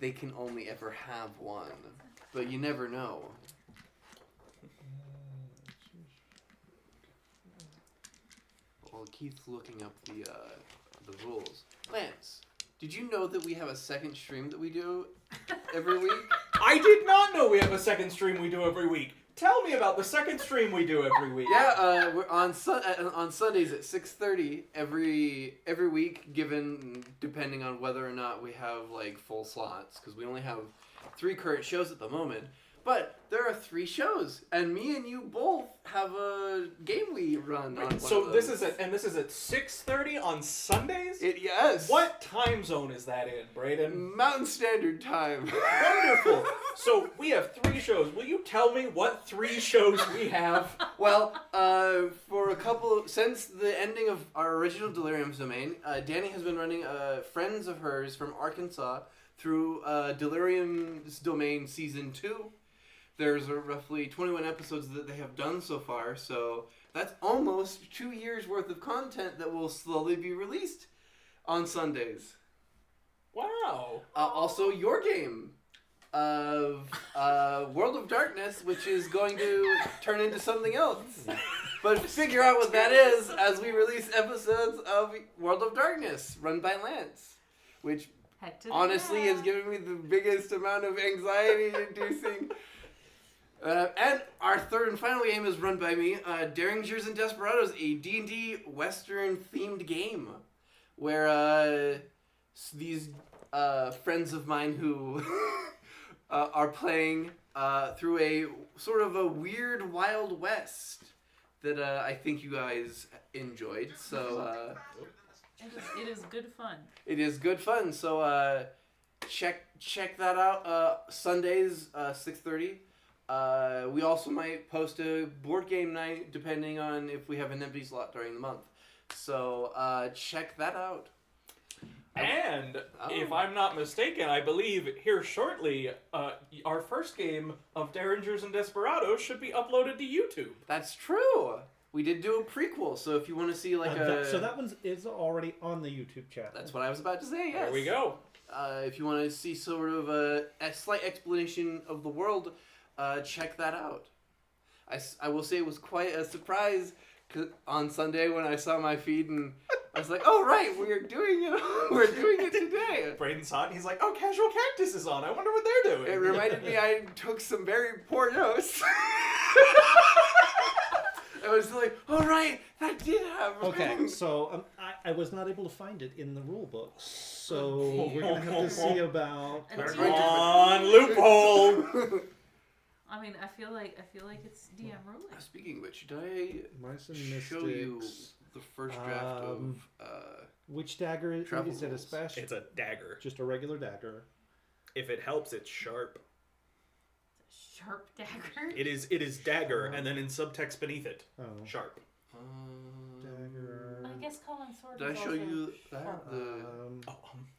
they can only ever have 1. But you never know. While Keith's looking up the rules. Lance, did you know that we have a second stream that we do every week?
I did not know we have a second stream we do every week. Tell me about the second stream we do every week.
Yeah, we're on Sundays at 6:30 every week, depending on whether or not we have like full slots, because we only have 3 current shows at the moment. But there are 3 shows, and me and you both have a game we run on.
So this is at 6:30 on Sundays?
Yes.
What time zone is that in, Brayden?
Mountain Standard Time.
Wonderful. So we have 3 shows. Will you tell me what 3 shows we have?
Well, since the ending of our original Delirium's domain, Danny has been running friends of hers from Arkansas through Delirium's domain season 2. There's roughly 21 episodes that they have done so far, so that's almost 2 years worth of content that will slowly be released on Sundays.
Wow.
Also, your game of World of Darkness, which is going to turn into something else. But figure out what that is as we release episodes of World of Darkness, run by Lance, which
Head to the
honestly has
lab.
given me the biggest amount of anxiety-inducing. And our third and final game is run by me, Derringers and Desperados, a D&D Western-themed game, where these friends of mine who are playing through a sort of a weird Wild West that I think you guys enjoyed. So
It is good fun.
It is good fun. So check that out. Sundays 6:30. We also might post a board game night depending on if we have an empty slot during the month. So check that out.
And
Oh.
if I'm not mistaken, I believe here shortly, our first game of Derringers and Desperados should be uploaded to YouTube.
That's true. We did do a prequel, so if you want to see like
So that one is already on the YouTube channel.
that's what I was about to say. Yes.
There we go.
If you want to see sort of a slight explanation of the world, check that out. I will say it was quite a surprise on Sunday when I saw my feed and I was like, "Oh right, we're doing it. We're doing it today."
Braden saw it and he's like, "Oh, Casual Cactus is on. I wonder what they're doing."
It reminded me I took some very poor notes. I was like, "Oh right, that did happen."
Okay, so I was not able to find it in the rule books, so we're gonna have to see about.
And
We're
it's
going to-
On loophole.
I mean, I feel like it's DM ruling.
Speaking of which, did I
Mice and
show you
Mystics.
the first draft of
Which dagger is
Travel
it? A
rules.
special?
It's a dagger.
Just a regular dagger.
If it helps, it's sharp.
It's a sharp dagger.
It is dagger, and then in subtext beneath it,
Oh,
sharp.
dagger.
I guess Colin's sword.
Did I
is
show
also
you that?
sharp.
Oh,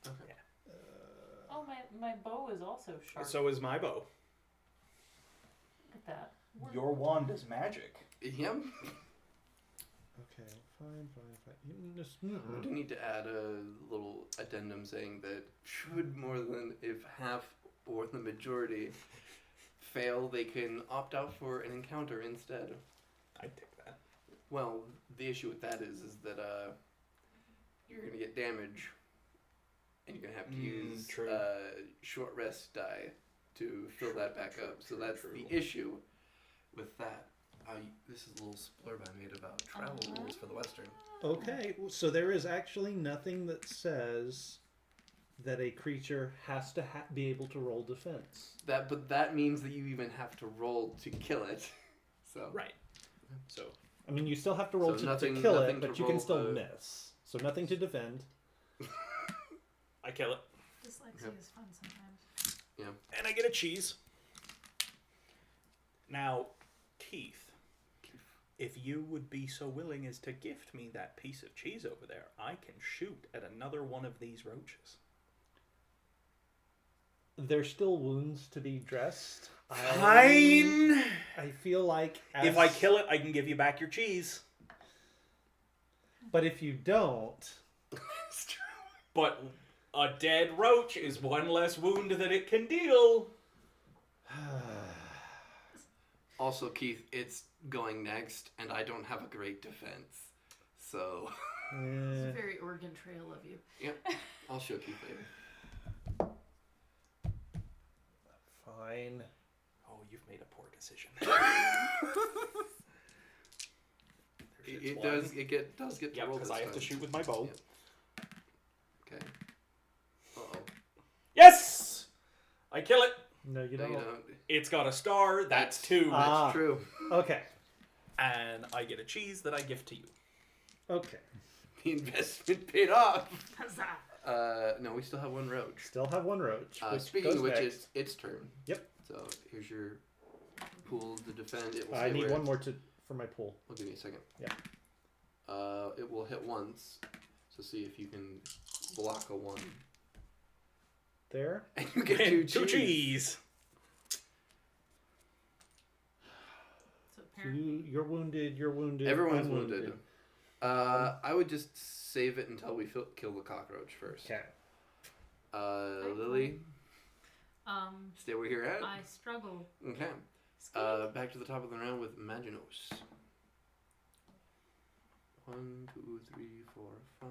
Okay.
Oh, my bow is also sharp.
so is my bow.
Look at that.
Your wand is magic.
Yep.
Okay, fine.
I do need to add a little addendum saying that should more than if half or the majority fail, they can opt out for an encounter instead.
I'd take that.
Well, the issue with that is that you're gonna get damage, and you're gonna have to use
true.
short rest die to fill that back up. So that's
True.
the issue with that. This is a little blurb I made about travel rules for the Western.
Okay, so there is actually nothing that says that a creature has to be able to roll defense.
But that means that you even have to roll to kill it. So
Right. So
I mean, you still have to roll
So
to
nothing-
kill
nothing
it,
to
but you can
roll
still
the-
miss. So nothing to defend.
I kill it,
Dyslexia is fun sometimes.
and I get a cheese. Now, Keith, if you would be so willing as to gift me that piece of cheese over there, I can shoot at another one of these roaches.
There's still wounds to be dressed.
Fine.
I feel like
If I kill it, I can give you back your cheese.
But if you don't,
it's true.
But a dead roach is one less wound that it can deal.
Also, Keith, it's going next, and I don't have a great defense. So,
It's
eh,
a very Oregon Trail of you.
I'll show Keith later.
fine.
Oh, you've made a poor decision.
It does get to
Yeah,
roll
because
this
I have to
time.
shoot with my bow.
Yep. Okay. Uh-oh.
Yes! I kill it.
No, you
No,
don't.
you don't.
It's got a star. That's 2.
Ah.
That's true.
Okay.
And I get a cheese that I gift to you.
Okay.
The investment paid off.
Huzzah!
No, we still have one roach.
Still have one roach. Which
Speaking
goes
of which,
next.
it's turn.
Yep.
So here's your pool to defend. It will
I
say
need
where-
one more for my pool.
I'll give you a second.
Yeah.
It will hit once. So see if you can block a 1.
There.
And you get
And
2
two
cheese.
cheese.
So apparently,
You're wounded. You're wounded.
Everyone's
I'm
wounded. I would just save it until we kill the cockroach first.
Okay.
Lily,
um,
stay where you're at.
I struggle.
Okay.
Squeak.
Back to the top of the round with Maginos. 1, 2, 3, 4, 5.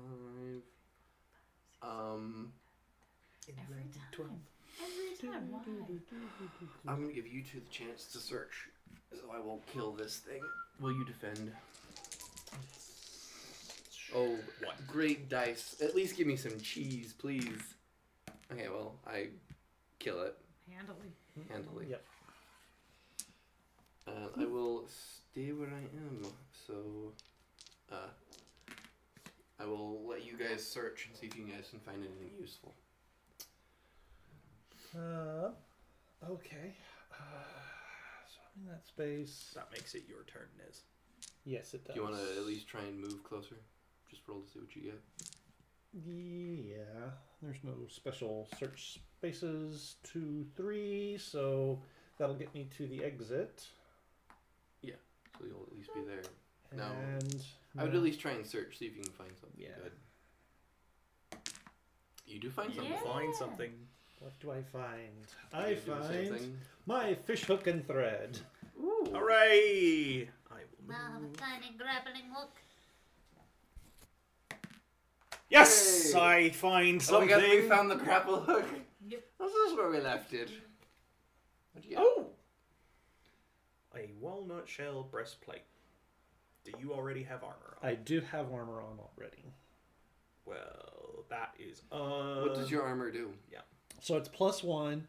Every time. Why?
I'm gonna give you 2 the chance to search, so I will kill this thing. Will you defend? Oh,
What?
great dice. At least give me some cheese, please. Okay, well, I kill it handily.
Yep.
I will stay where I am. So, I will let you guys search and see if you guys can find anything useful.
Okay. So I'm in that space.
That makes it your turn, Niz.
Yes, it does.
Do you want to at least try and move closer? Just roll to see what you get.
Yeah. There's no special search spaces. 2, 3. So that'll get me to the exit.
So you'll at least be there. No.
And
I would at least try and search, see if you can find something good. You do find something.
Yeah.
Find something.
What do I find?
You
I
do the same
find
thing.
my fish hook and thread.
Ooh.
Hooray! I will
Now
move.
a tiny grappling hook.
Yes!
Hey!
I find
Oh my
something.
god, we found the grapple hook.
Yep.
This is where we left it. What'd you get?
Oh! A walnut shell breastplate. Do you already have armor on?
I do have armor on already.
Well, that is
What does your armor do?
So it's +1.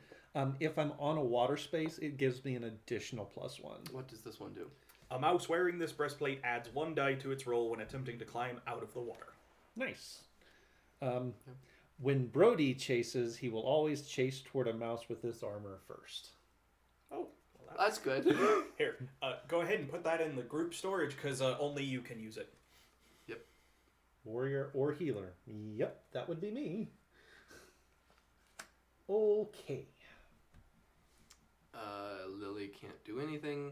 If I'm on a water space, it gives me an additional +1.
What does this one do?
A mouse wearing this breastplate adds 1 die to its roll when attempting to climb out of the water.
Nice. When Brody chases, he will always chase toward a mouse with this armor first.
Oh, well,
That's good.
Here, go ahead and put that in the group storage because only you can use it.
Warrior or healer. Yep, that would be me. Okay.
Lily can't do anything.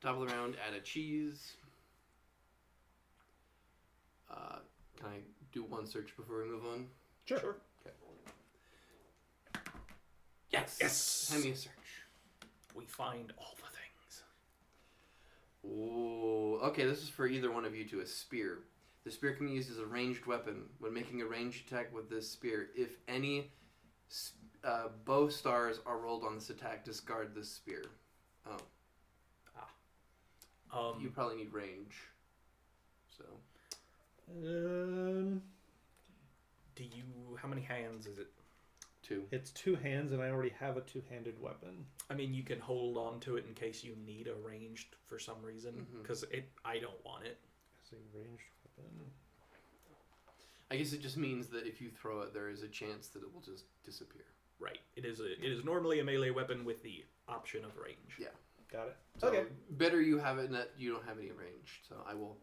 Top of the round, add a cheese. Can I do one search before we move on?
Sure.
Okay. Yes!
Yes!
Hand me a search.
We find all the things.
Ooh. Okay, this is for either one of you two. A spear. The spear can be used as a ranged weapon. When making a ranged attack with this spear, if any bow stars are rolled on this attack, discard this spear. Oh. You probably need range. So.
Do you... How many hands is it?
2.
It's 2 hands, and I already have a 2-handed weapon.
I mean, you can hold on to it in case you need a ranged for some reason, because I don't want it.
It's a ranged weapon.
I guess it just means that if you throw it, there is a chance that it will just disappear.
Right. It is normally a melee weapon with the option of range.
Yeah.
Got it.
So
Okay.
better you have it and that you don't have any range. So I will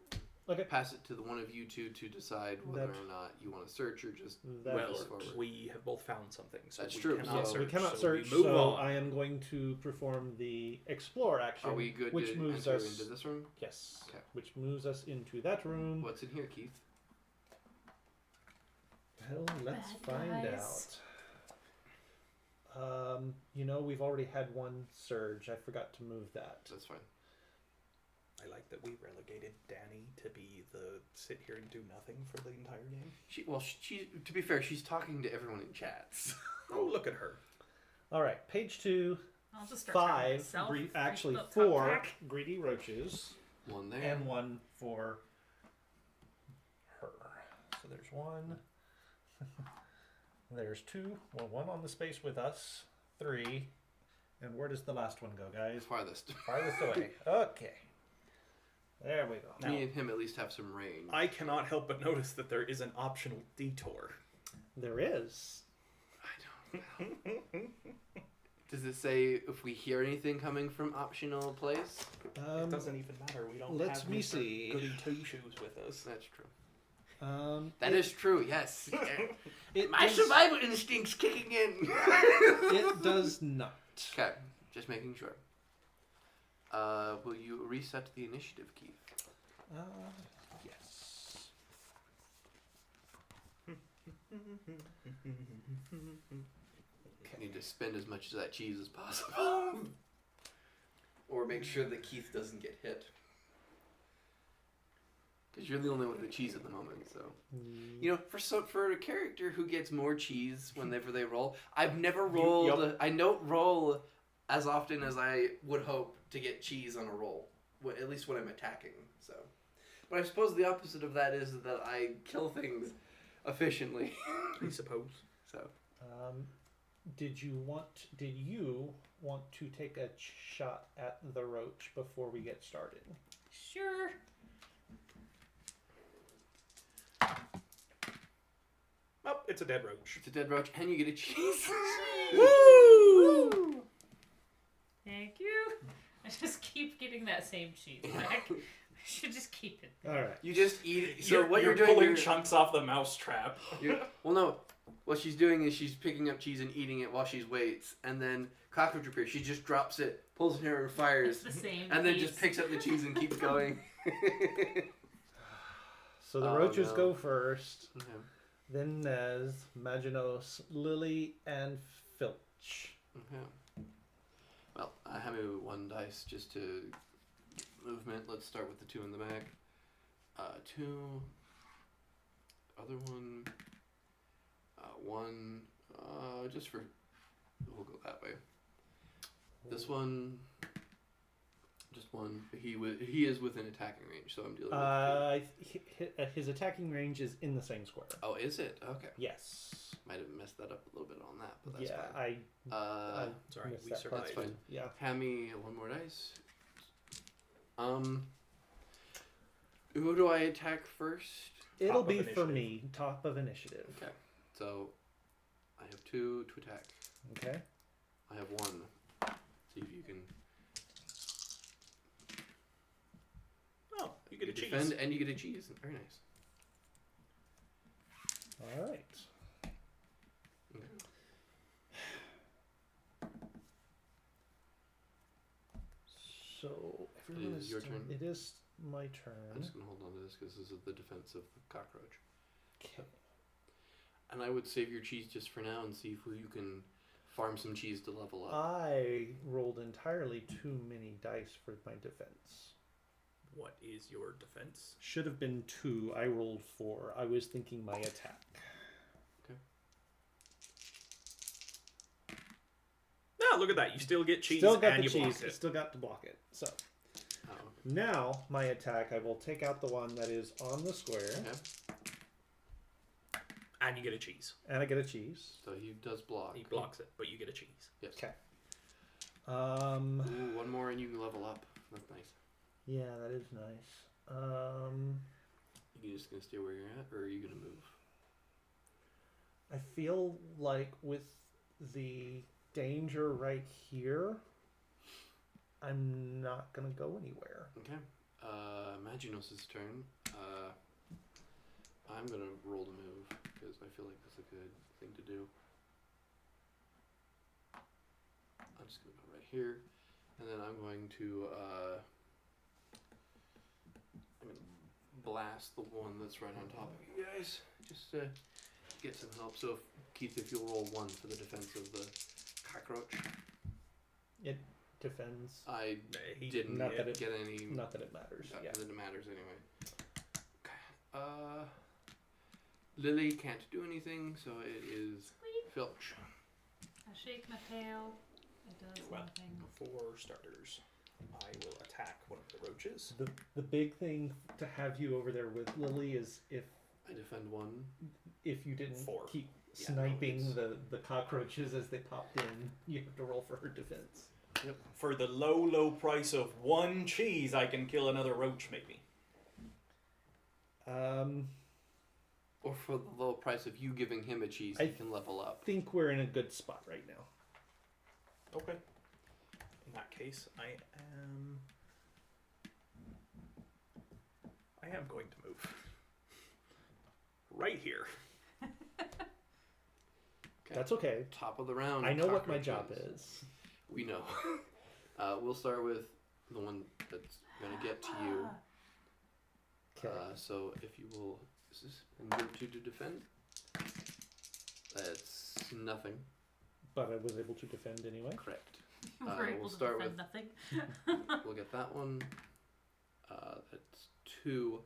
Okay.
pass it to the one of you two to decide whether
That-
or not you want to search or just
That
move
Well,
this forward.
we have both found something, so
That's
we
true,
cannot
so-
search.
We cannot
so
search,
we move
so
on.
I am going to perform the explore action.
Are we good
which
to
moves
enter
us
into this room?
Yes.
Okay.
Which moves us into that room.
What's in here, Keith?
Well, let's
Bad
find
guys.
out. We've already had one surge. I forgot to move that.
That's fine.
I like that we relegated Danny to be the sit here and do nothing for the entire game.
She to be fair, she's talking to everyone in chats.
Oh, look at her.
All right, page 2,
I'll just start talking
5,
to myself.
actually
Keep up
4
top back.
greedy roaches,
One there.
and 1 for her. So there's 1. There's 2. Well, 1 on the space with us. 3. And where does the last one go, guys?
Farthest.
Farthest away. Okay. There we go.
Me and him at least have some range.
I cannot help but notice that there is an optional detour.
There is.
I don't know. Does it say if we hear anything coming from optional place?
It doesn't even matter. We don't
Let
have
me
Mr.
see.
Goody Two Shoes with us.
That's true.
That
That is true, yes. My
does-
survival instinct's kicking in.
It does not.
Okay, just making sure. Will you reset the initiative, Keith?
Yes.
Need to spend as much of that cheese as possible. Or make sure that Keith doesn't get hit. Because you're the only one with the cheese at the moment, so. You know, for a character who gets more cheese whenever they roll, I've never rolled.
Yup.
I don't roll as often as I would hope to get cheese on a roll, at least when I'm attacking. So, but I suppose the opposite of that is that I kill things efficiently.
I suppose.
So,
Did you want to take a shot at the roach before we get started?
Sure.
Oh, it's a dead roach.
It's a dead roach, and you get a cheese.
Woo!
Thank you. I just keep getting that same cheese back. I should just keep it.
All right.
You just eat it. So what
you're
you're doing,
pulling chunks off the mouse trap.
well, no. What she's doing is she's picking up cheese and eating it while she waits, and then cockroach appears. She just drops it, pulls it in her and fires,
It's the same.
and then
piece.
just picks up the cheese and keeps going.
So the
Oh,
roaches
no.
go first.
Okay.
Then Nez, Maginos, Lily, and Filch.
Okay. Well, I have a 1 dice just to get movement. Let's start with the 2 in the back. 2. Other one. 1. Just for. We'll go that way. This one. Just 1. He is within attacking range, so I'm dealing with.
His attacking range is in the same square.
Oh, is it? Okay.
Yes.
Might have messed that up a little bit on that, but that's
Yeah,
fine.
I
Sorry,
missed
we
that part
survived.
That's fine.
too. Yeah.
Hand me 1 more dice. Who do I attack first?
It'll
of
be for
initiative.
me, top of initiative.
Okay. So, I have 2 to attack.
Okay.
I have 1. See if you can
Oh, you get a cheese.
defend and you get a cheese. Very nice.
All right.
Okay.
So everyone
Is
is
your
still-
turn?
It is my
I'm
turn.
just going to hold on to this because this is the defense of the cockroach.
Okay.
And I would save your cheese just for now and see if you can farm some cheese to level up.
I rolled entirely too many dice for my defense.
What is your defense?
Should have been 2. I rolled 4. I was thinking my attack.
Ah, look at that. You still get cheese
Still got
and
the
you block
cheese.
it.
Still got to block it. So
Oh,
now my attack, I will take out the one that is on the square,
okay.
And you get a cheese.
and I get a cheese.
So he does block.
He blocks it, but you get a cheese.
Yes.
Okay.
Ooh, 1 more and you can level up. That's nice.
Yeah, that is nice.
You just gonna stay where you're at, or are you gonna move?
I feel like with the danger right here, I'm not gonna go anywhere.
Okay. Maginos' turn. I'm gonna roll to move because I feel like that's a good thing to do. I'm just gonna go right here, and then I'm going to I'm gonna blast the one that's right on top of you guys, just to get some help. So, Keith, if you'll roll 1 for the defense of the cockroach.
It defends.
I
He
didn't
Not that it-
get any.
Not that it matters.
Not
Yeah.
that it matters anyway. Okay. Lily can't do anything, so it is
Squeak.
Filch.
I shake my tail. It does
Well,
nothing.
for starters, I will attack one of the roaches.
The big thing to have you over there with Lily is
I defend 1.
if you didn't
4.
keep
Yeah, no,
sniping
it's-
the cockroaches as they popped in, you have to roll for her defense.
For the low price of 1 cheese, I can kill another roach, maybe.
Or for the low price of you giving him a cheese,
I
he can level up.
think we're in a good spot right now.
Okay. In that case, I am going to move. Right here.
Okay.
That's okay.
Top of the round.
I know what my job
cockroaches.
is.
We know. We'll start with the one that's gonna get to you.
Okay.
So if you will, this is move 2 to defend. That's nothing.
But I was able to defend anyway.
Correct.
We're able
we'll
to
start
defend
with-
nothing.
We'll get that one. That's 2.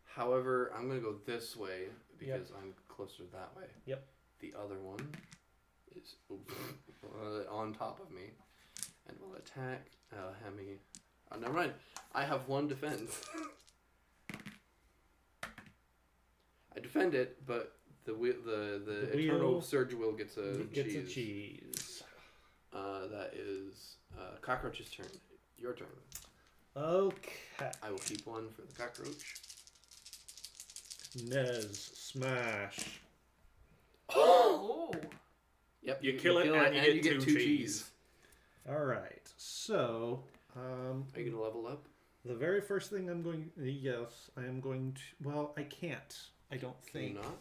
However, I'm gonna go this way because I'm closer that way.
Yep.
The other one is on top of me and will attack. Have me. Oh, never mind. I have 1 defense. I defend it, but the eternal
wheel
surge wheel gets a
Gets
cheese.
a cheese.
That is cockroach's turn. Your turn.
Okay.
I will keep 1 for the cockroach.
Nez, smash.
Oh.
Yep.
You kill it and you get two cheese.
All right. So,
Are you gonna level up?
the very first thing I'm going. Yes, I am going to. Well, I can't. I don't
Can you
think
not?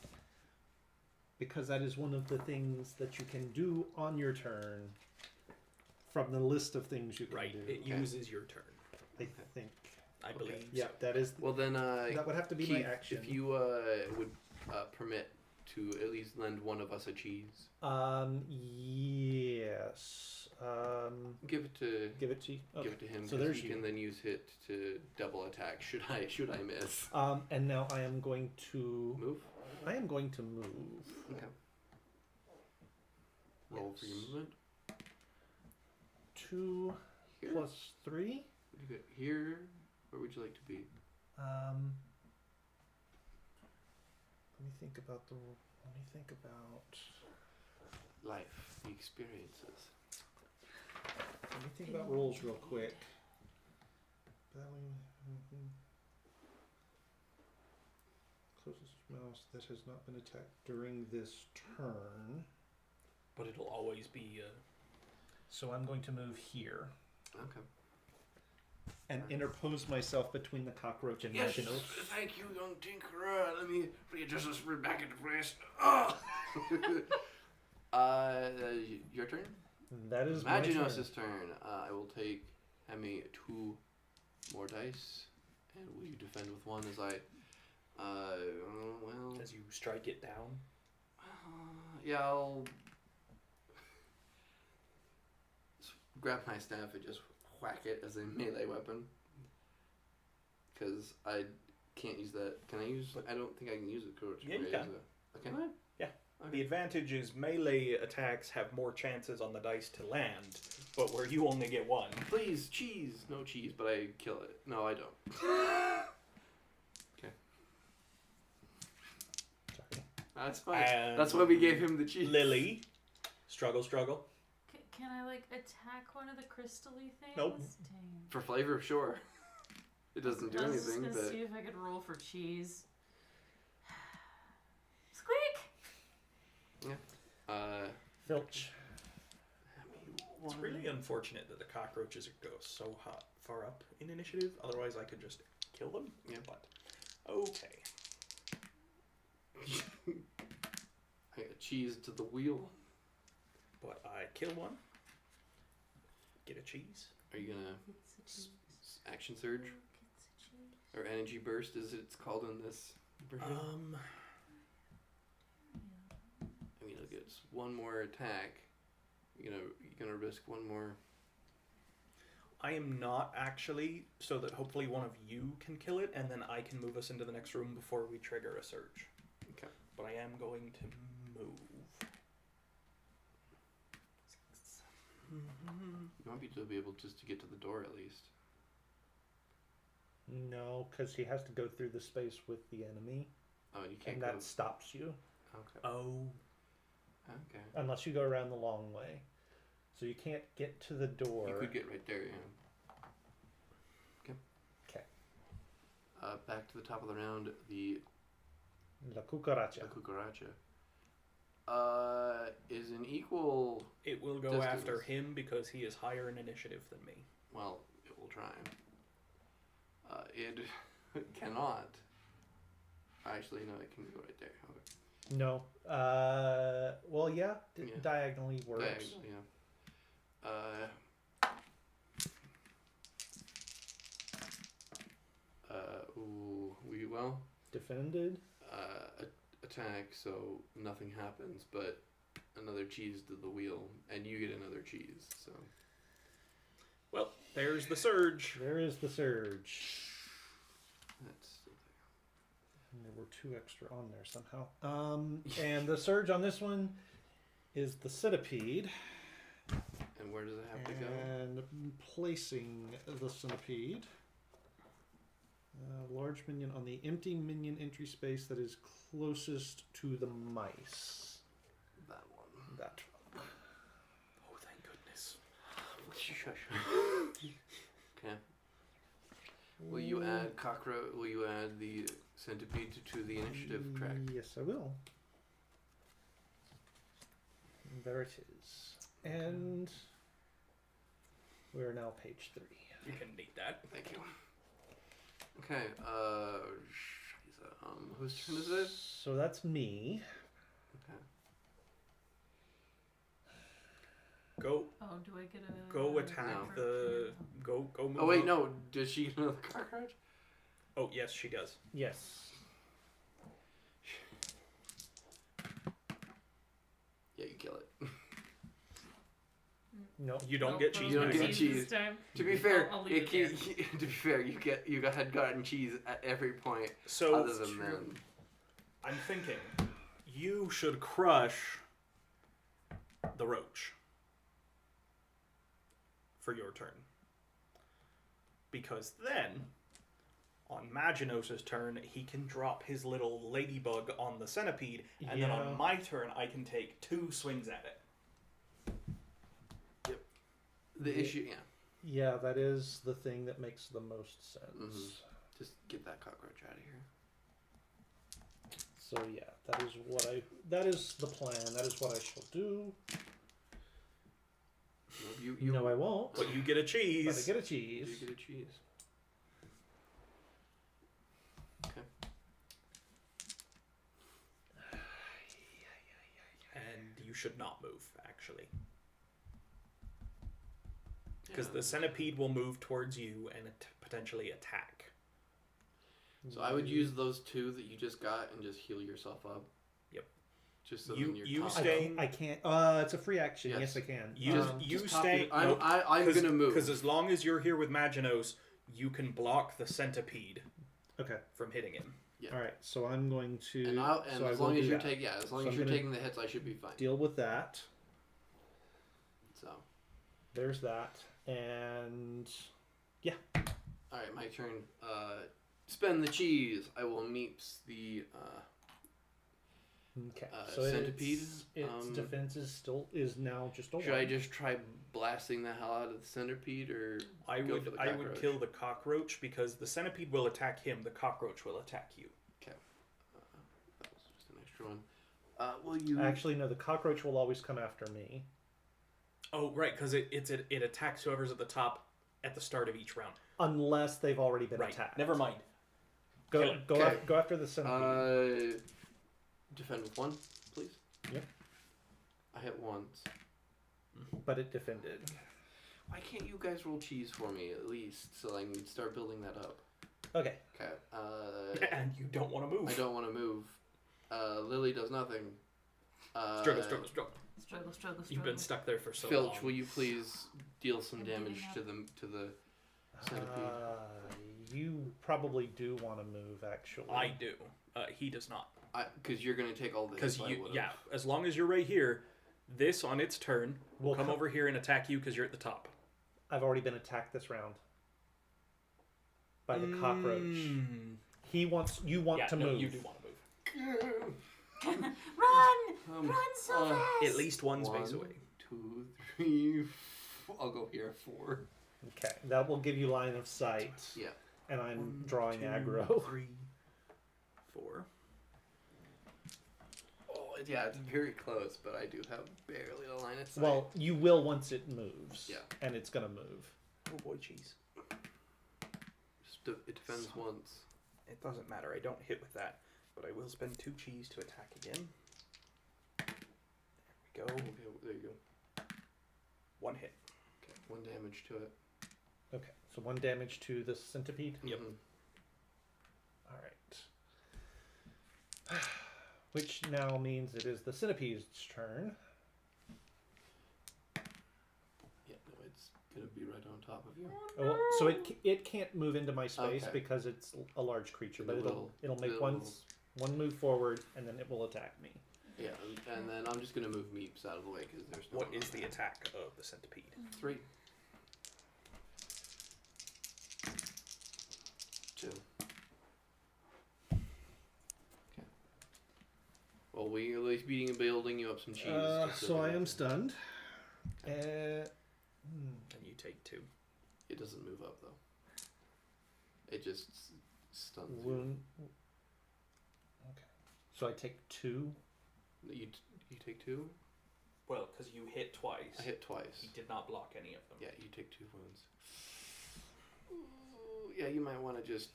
because that is one of the things that you can do on your turn from the list of things you can
Right.
do.
It uses your turn,
I think.
I
Okay.
believe.
Yeah, that is.
Well then,
That would have to be
Keith,
my action.
if you would permit to at least lend one of us a cheese,
Yes.
give it to
Give it to you. Okay.
give it to him.
So
'cause
there's
he
you.
can then use it to double attack. Should I miss?
And now I am going to.
Move.
I am going to move.
Okay. Roll for your
Yes.
movement.
2
Here.
plus 3.
Would you go here? Where would you like to be?
Let me think about the. Let me think about.
Life, the experiences.
Let me think about rolls real quick. Battling. Closest mouse that has not been attacked during this turn.
But it'll always be.
So I'm going to move here
Okay.
and interpose myself between the cockroach and Maginot.
Thank you, young tinkerer. Let me readjust this back into place. Oh! Your turn?
That is my turn.
Maginos' turn. I will take Hemi 2 more dice. And will you defend with 1 as I... well...
As you strike it down.
Yeah, I'll... grab my staff and just whack it as a melee weapon. Because I can't use that. Can I use... I don't think I can use it.
Yeah, you can.
Can I?
Yeah.
Okay.
The advantage is melee attacks have more chances on the dice to land, but where you only get 1.
Please, cheese. No cheese, but I kill it. No, I don't. Okay.
Sorry.
That's fine.
And
That's why we gave him the cheese.
Lily. Struggle.
Can I like attack one of the crystally things?
Nope.
Dang.
For flavor, sure. It doesn't do
I was just
anything,
gonna
but...
see if I could roll for cheese. Squeak!
Filch.
It's really unfortunate that the cockroaches go so far up in initiative. Otherwise, I could just kill them.
Yeah.
But okay.
I got cheese to the wheel.
But I kill one. Get a cheese.
Are you gonna
It's a cheese.
action surge?
It's a cheese.
Or energy burst, as it's called in this version? I mean, look, it's one more attack. You're gonna risk one more.
I am not actually, so that hopefully one of you can kill it, and then I can move us into the next room before we trigger a surge.
Okay.
But I am going to move.
You want me to be able just to get to the door at least.
No, because he has to go through the space with the enemy,
Oh, you can't
and
go.
that stops you
Okay.
Oh.
Okay.
unless you go around the long way. So you can't get to the door.
You could get right there, yeah. Okay.
Okay.
Back to the top of the round, the
La cucaracha.
cucaracha. Is an equal.
It will go
Distance.
after him because he is higher in initiative than me.
Well, it will try. It cannot. Actually, no, it can go right there. Okay.
No. Well, yeah.
Yeah.
Diagonally works.
Diagonal, yeah. Well,
Defended.
attack, so nothing happens, but another cheese to the wheel, and you get another cheese, so.
Well, there's the surge.
There is the surge.
That's still
And there were 2 extra on there somehow. And the surge on this one is the centipede.
there. And where does it have to go?
And placing the centipede. Large minion on the empty minion entry space that is closest to the mice.
That one.
That one.
Oh, thank goodness.
Shush. Okay. Will you add cockroach? Will you add the centipede to the initiative track?
Yes, I will. There it is. And we're now page 3.
You can need that.
Thank you. Okay, whose turn is it?
So that's me.
Okay.
Go
Oh, do I get a...
Go attack
No.
the. Go move.
Oh wait,
up.
no. Does she get another cockroach?
Oh yes, she does.
Yes.
Yeah, you kill it.
No.
You don't
Nope,
get
I
cheese.
You don't
back.
get cheese.
this time.
To be fair,
I'll leave it
to be fair, you had gotten cheese at every point
So
other than then.
I'm thinking you should crush the roach for your turn. Because then, on Maginos' turn, he can drop his little ladybug on the centipede, and then
Yeah.
on my turn, I can take 2 swings at it.
The
Yeah.
issue, yeah.
Yeah, that is the thing that makes the most sense.
Mhm. Just get that cockroach out of here.
So yeah, that is the plan. That is what I shall do.
You
No, I won't.
But you get a
But I
cheese.
get a
You
cheese.
get a cheese. Okay.
And you should not move, actually. Because
Yeah.
the centipede will move towards you and potentially attack.
So I would use those 2 that you just got and just heal yourself up.
Yep.
Just so
You-
then you're
you
top.
stay-
I can't. It's a free action.
Yes.
Yes, I can.
You
Just top
stay.
it. I'm gonna move.
Because as long as you're here with Maginos, you can block the centipede
Okay.
from hitting him.
Yeah.
All right. So I'm going to.
And,
so I
as
will
long as
do
you're
that.
as long
So
as
I'm
you're
gonna
taking the hits, I should be fine.
Deal with that.
So,
There's that. And
all right, my turn. Spend the cheese. I will meeps the.
okay.
Uh,
So
centipede,
Its defense is now just a
Should
1.
I just try blasting the hell out of the centipede, or
I
go
would
for the
I would
cockroach?
kill the cockroach because the centipede will attack him. The cockroach will attack you.
That was just an extra one. Will you?
Actually, no. The cockroach will always come after me.
Oh right, because it attacks whoever's at the top at the start of each round.
Unless they've already been
Right.
attacked.
Never mind.
Go
Kill it.
go
Okay.
go after the centipede.
Defend with 1, please.
Yep.
I hit once.
But it defended.
Why can't you guys roll cheese for me at least, so I can start building that up?
Okay.
Okay.
And you don't want to move.
I don't want to move. Lily does nothing.
Struggle.
Struggle.
You've been stuck there for so
Filch,
long.
will you please deal some
I'm
damage
getting
to the centipede?
You probably do want to move, actually.
I do. He does not.
Because you're gonna take all the
Because
hits I
you,
would've.
yeah, as long as you're right here, this on its turn will
We'll
come
co-
over here and attack you because you're at the top.
I've already been attacked this round by the cockroach. You want to move.
You do want to move.
Run so fast.
At least one space
1,
away.
2, 3. I'll go here 4.
Okay, that will give you line of sight.
Yeah.
And I'm
1,
drawing
2,
aggro.
3, 4.
Oh, yeah, it's very close, but I do have barely a line of sight.
Well, you will once it moves.
Yeah.
And it's gonna move.
Oh boy, cheese.
It defends once.
It doesn't matter. I don't hit with that, but I will spend 2 cheese to attack again. There we go.
Okay, there you go.
1 hit.
Okay, 1 damage to it.
Okay, so 1 damage to the centipede.
Yep.
Mhm.
All right. Which now means it is the centipede's turn.
Yeah, no, it's gonna be right on top of you.
Oh, so it can't move into my space
Okay.
because it's a large creature, but
It will-
it'll make
it
one
will-
move forward and then it will attack me.
Yeah, and then I'm just gonna move Meeps out of the way because there's no.
What
one
is
on
the
there.
attack of the centipede?
3. 2. Okay. Well, we at least building you up some cheese. just
So I
that
am stunned. Hmm.
And you take 2.
It doesn't move up though. It just stuns you.
Wound. Okay. So I take 2.
You take 2.
Well, because you hit twice.
I hit twice.
He did not block any of them.
Yeah, you take 2 wounds. Ooh, yeah, you might want to just,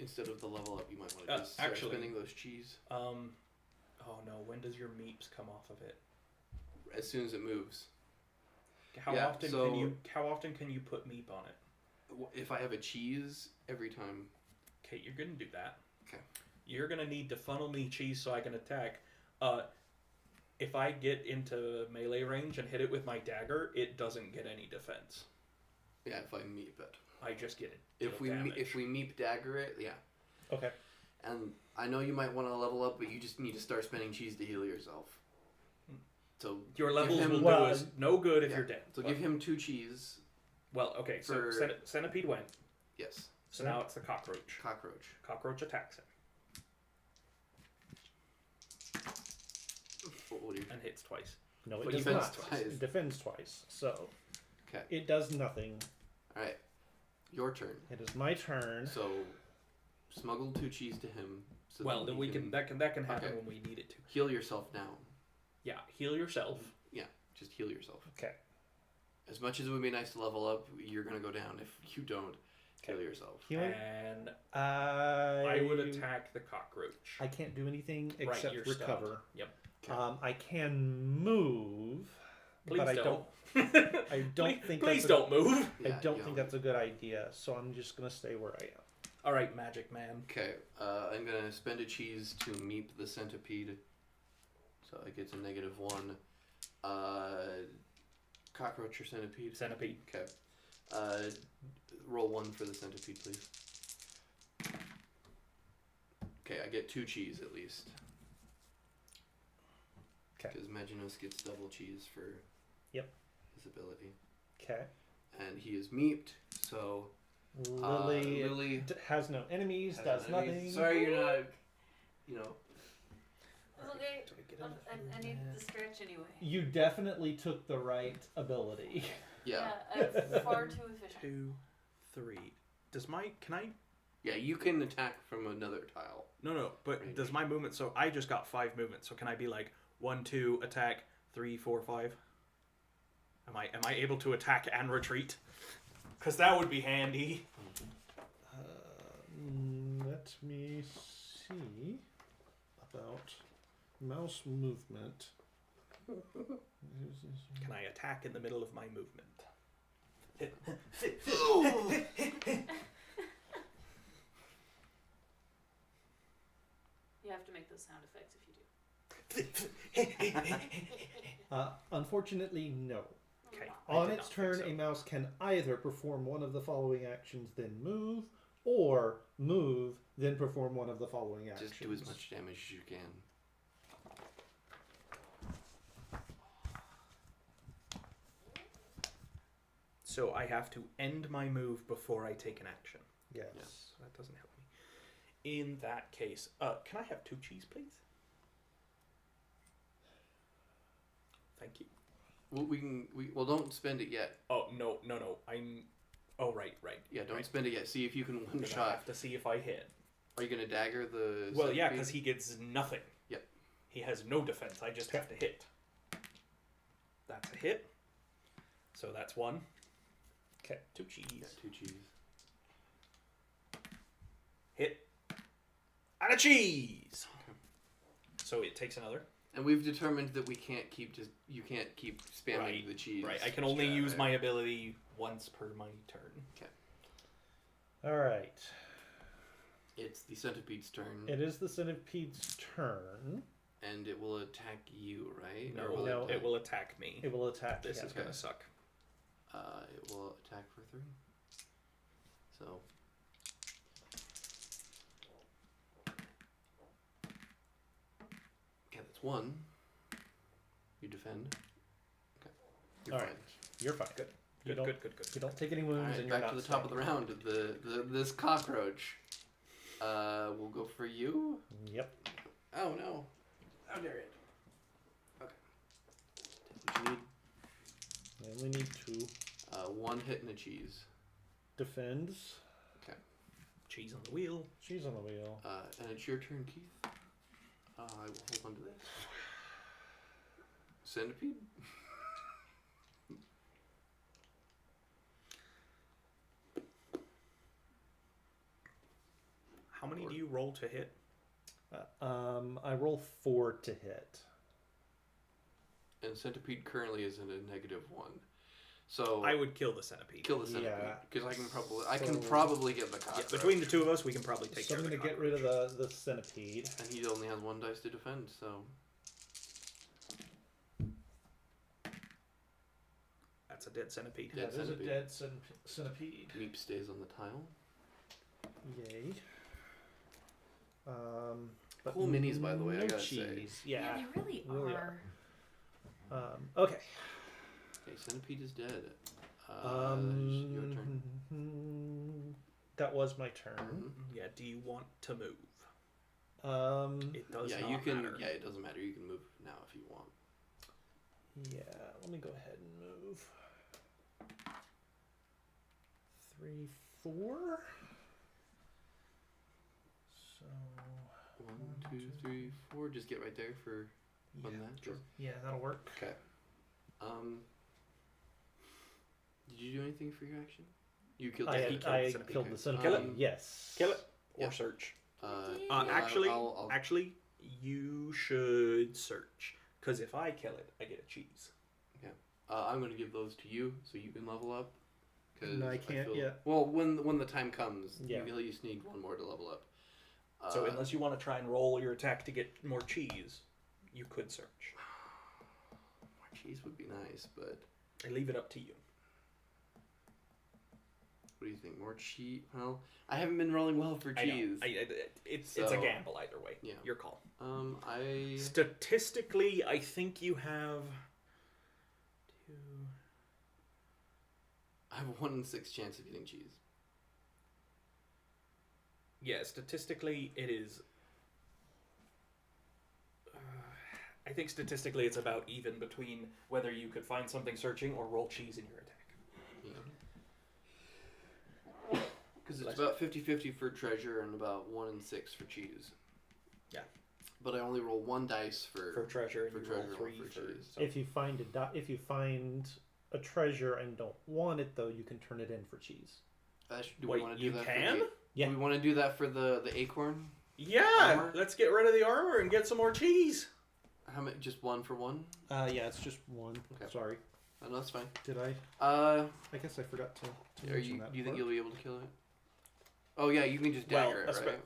instead of the level up, you might want to just start
actually,
spinning those cheese.
Oh no, when does your meeps come off of it?
As soon as it moves.
How often can you put meep on it?
If I have a cheese, every time.
Okay, you're gonna do that.
Okay.
You're gonna need to funnel me cheese so I can attack. If I get into melee range and hit it with my dagger, it doesn't get any defense.
Yeah, if I meep it.
I just get it.
If we meep dagger it, yeah.
Okay.
And I know you might want to level up, but you just need to start spending cheese to heal yourself. So
your levels
him,
will do us no good if
yeah.
you're dead.
So give him 2 cheese.
Well, okay. So centipede went.
Yes.
So now it's the cockroach.
Cockroach.
Cockroach attacks him
What will you?
and hits twice.
No, it
But
does
defends
not.
twice.
It defends twice. So
Okay.
it does nothing.
All right. Your turn.
It is my turn.
So smuggle 2 cheese to him. So
Well, then we can that can happen
Okay.
when we need it to.
heal yourself now.
Yeah, heal yourself.
Yeah, just heal yourself.
Okay.
As much as it would be nice to level up, you're gonna go down if you don't heal yourself.
Healing.
And
I
I would attack the cockroach.
I can't do anything
Right,
except
you're
recover.
Yep.
I can move,
Please
but I
don't.
I don't think.
Please
that's
don't move.
I
Yeah,
don't
you
think
know.
that's a good idea. So I'm just gonna stay where I am.
All right, magic man.
Okay, I'm gonna spend a cheese to meep the centipede. So it gets a -1. Cockroach or centipede?
Centipede.
Okay. Roll 1 for the centipede, please. Okay, I get 2 cheese at least.
Okay.
Because Maginos gets double cheese for his ability.
Okay.
And he is meeped, so
Lily,
Lily
has no enemies.
has
Does
no enemies.
nothing.
Sorry, you're not. You know.
It's okay. I need the stretch anyway.
You definitely took the right ability.
Yeah.
It's far too efficient.
2, 3. Can I?
Yeah, you can attack from another tile.
No. But
Range.
does my movement? So I just got 5 movements. So can I be like 1, 2, attack, 3, 4, 5? Am I able to attack and retreat? Because that would be handy.
Let me see about mouse movement.
Can I attack in the middle of my movement?
You have to make those sound effects if you do.
Unfortunately, no.
Okay.
On its turn, a mouse can either perform one of the following actions, then move, or move, then perform one of the following actions.
Just do as much damage as you can.
So I have to end my move before I take an action.
Yes.
Yeah.
So that doesn't help me. In that case, can I have 2 cheese, please? Thank you.
Well, don't spend it yet.
Oh no! Oh right.
Yeah, don't
Right.
spend it yet. See if you can one
Then I
shot.
have to see if I hit.
Are you gonna dagger the?
Well, yeah,
centipede?
because he gets nothing.
Yep.
He has no defense. I just have to hit. That's a hit. So that's 1.
Okay.
2 cheese.
Yeah, 2 cheese.
Hit. And a cheese.
Okay.
So it takes another.
And we've determined that you can't keep spamming
Right,
the cheese.
Right. I can only
strat,
use
right?
my ability once per my turn.
All right.
It's the centipede's turn,
It is the centipede's turn.
and it will attack you, right?
No,
Or will
no,
it will attack me.
It will attack.
This
him.
is gonna suck.
It will attack for 3. So. Okay, that's 1. You defend. Okay. You're
All
fine.
right. You're fine. Good. You
Good.
don't.
Good.
You don't take any wounds,
All right,
and you're
back
not
to the top of the
stabbed.
round. This cockroach. We'll go for you.
Yep.
Oh no! How dare it? Okay. Take what you need.
I only need 2.
1 hit and a cheese.
Defends.
Cheese on the wheel.
She's on the wheel.
And it's your turn, Keith. I will hold on to this. Centipede?
How many do you roll to hit?
I roll 4 to hit.
And centipede currently is in a -1. So
I would kill the centipede.
kill the centipede
Yeah.
because I can probably get the
Yeah,
cockroach.
between the two of us, we can probably take
So
care
I'm
of the
going to get rid of
cockroach.
the centipede.
And he only has 1 dice to defend, so
That's a dead centipede.
Dead
That is a
centipede.
dead centipede.
Meep stays on the tile.
Yay. But
Cool minis, by the way, I
no
gotta say.
cheese. Yeah.
they really,
really
are.
Okay.
Okay, centipede is dead. Your turn.
That was my turn.
Mhm.
Yeah, do you want to move? It does
Yeah,
not
you can.
matter.
Yeah, it doesn't matter. You can move now if you want.
Yeah, let me go ahead and move. 3, 4. So
1, 2, 3, 4. Just get right there for one
yeah,
that.
sure. Yeah, that'll work.
Okay. Did you do anything for your action? You killed the
I
centipede.
killed the
Okay.
centipede.
Kill it.
Yes.
Kill it or
Yeah.
search.
Yeah,
Actually,
I'll
actually, you should search. Because if I kill it, I get a cheese.
I'm gonna give those to you so you can level up. Cause
No, I can't yet.
Well, when the time comes,
Yeah.
you at least need 1 more to level up.
So unless you want to try and roll your attack to get more cheese, you could search.
more cheese would be nice, but
I leave it up to you.
what do you think? More cheese? Well, I haven't been rolling well for cheese.
It's a
So-
gamble either way.
Yeah.
Your call.
I
Statistically, I think you have
have a 1 in 6 chance of getting cheese.
Yeah, statistically, it is. I think statistically, it's about even between whether you could find something searching or roll cheese in your attack.
Yeah. Because it's about 50-50 for treasure and about 1 in 6 for cheese.
Yeah.
But I only roll 1 dice for
treasure, and
for
you
treasure,
roll 3
for
for
cheese.
so.
If you find a treasure and don't want it though, you can turn it in for cheese.
Do
Wait,
we want to do
you
that?
can?
Do
Yeah.
we want to do that for the acorn?
Yeah,
Armor?
let's get rid of the armor and get some more cheese.
How many? Just 1 for 1?
Yeah, it's just 1.
Okay.
Sorry.
Oh, no, that's fine.
Did I? I guess I forgot to
Are
mention
you?
that.
Do you think
part.
you'll be able to kill it? Oh yeah, you can just
Well,
dagger it, right?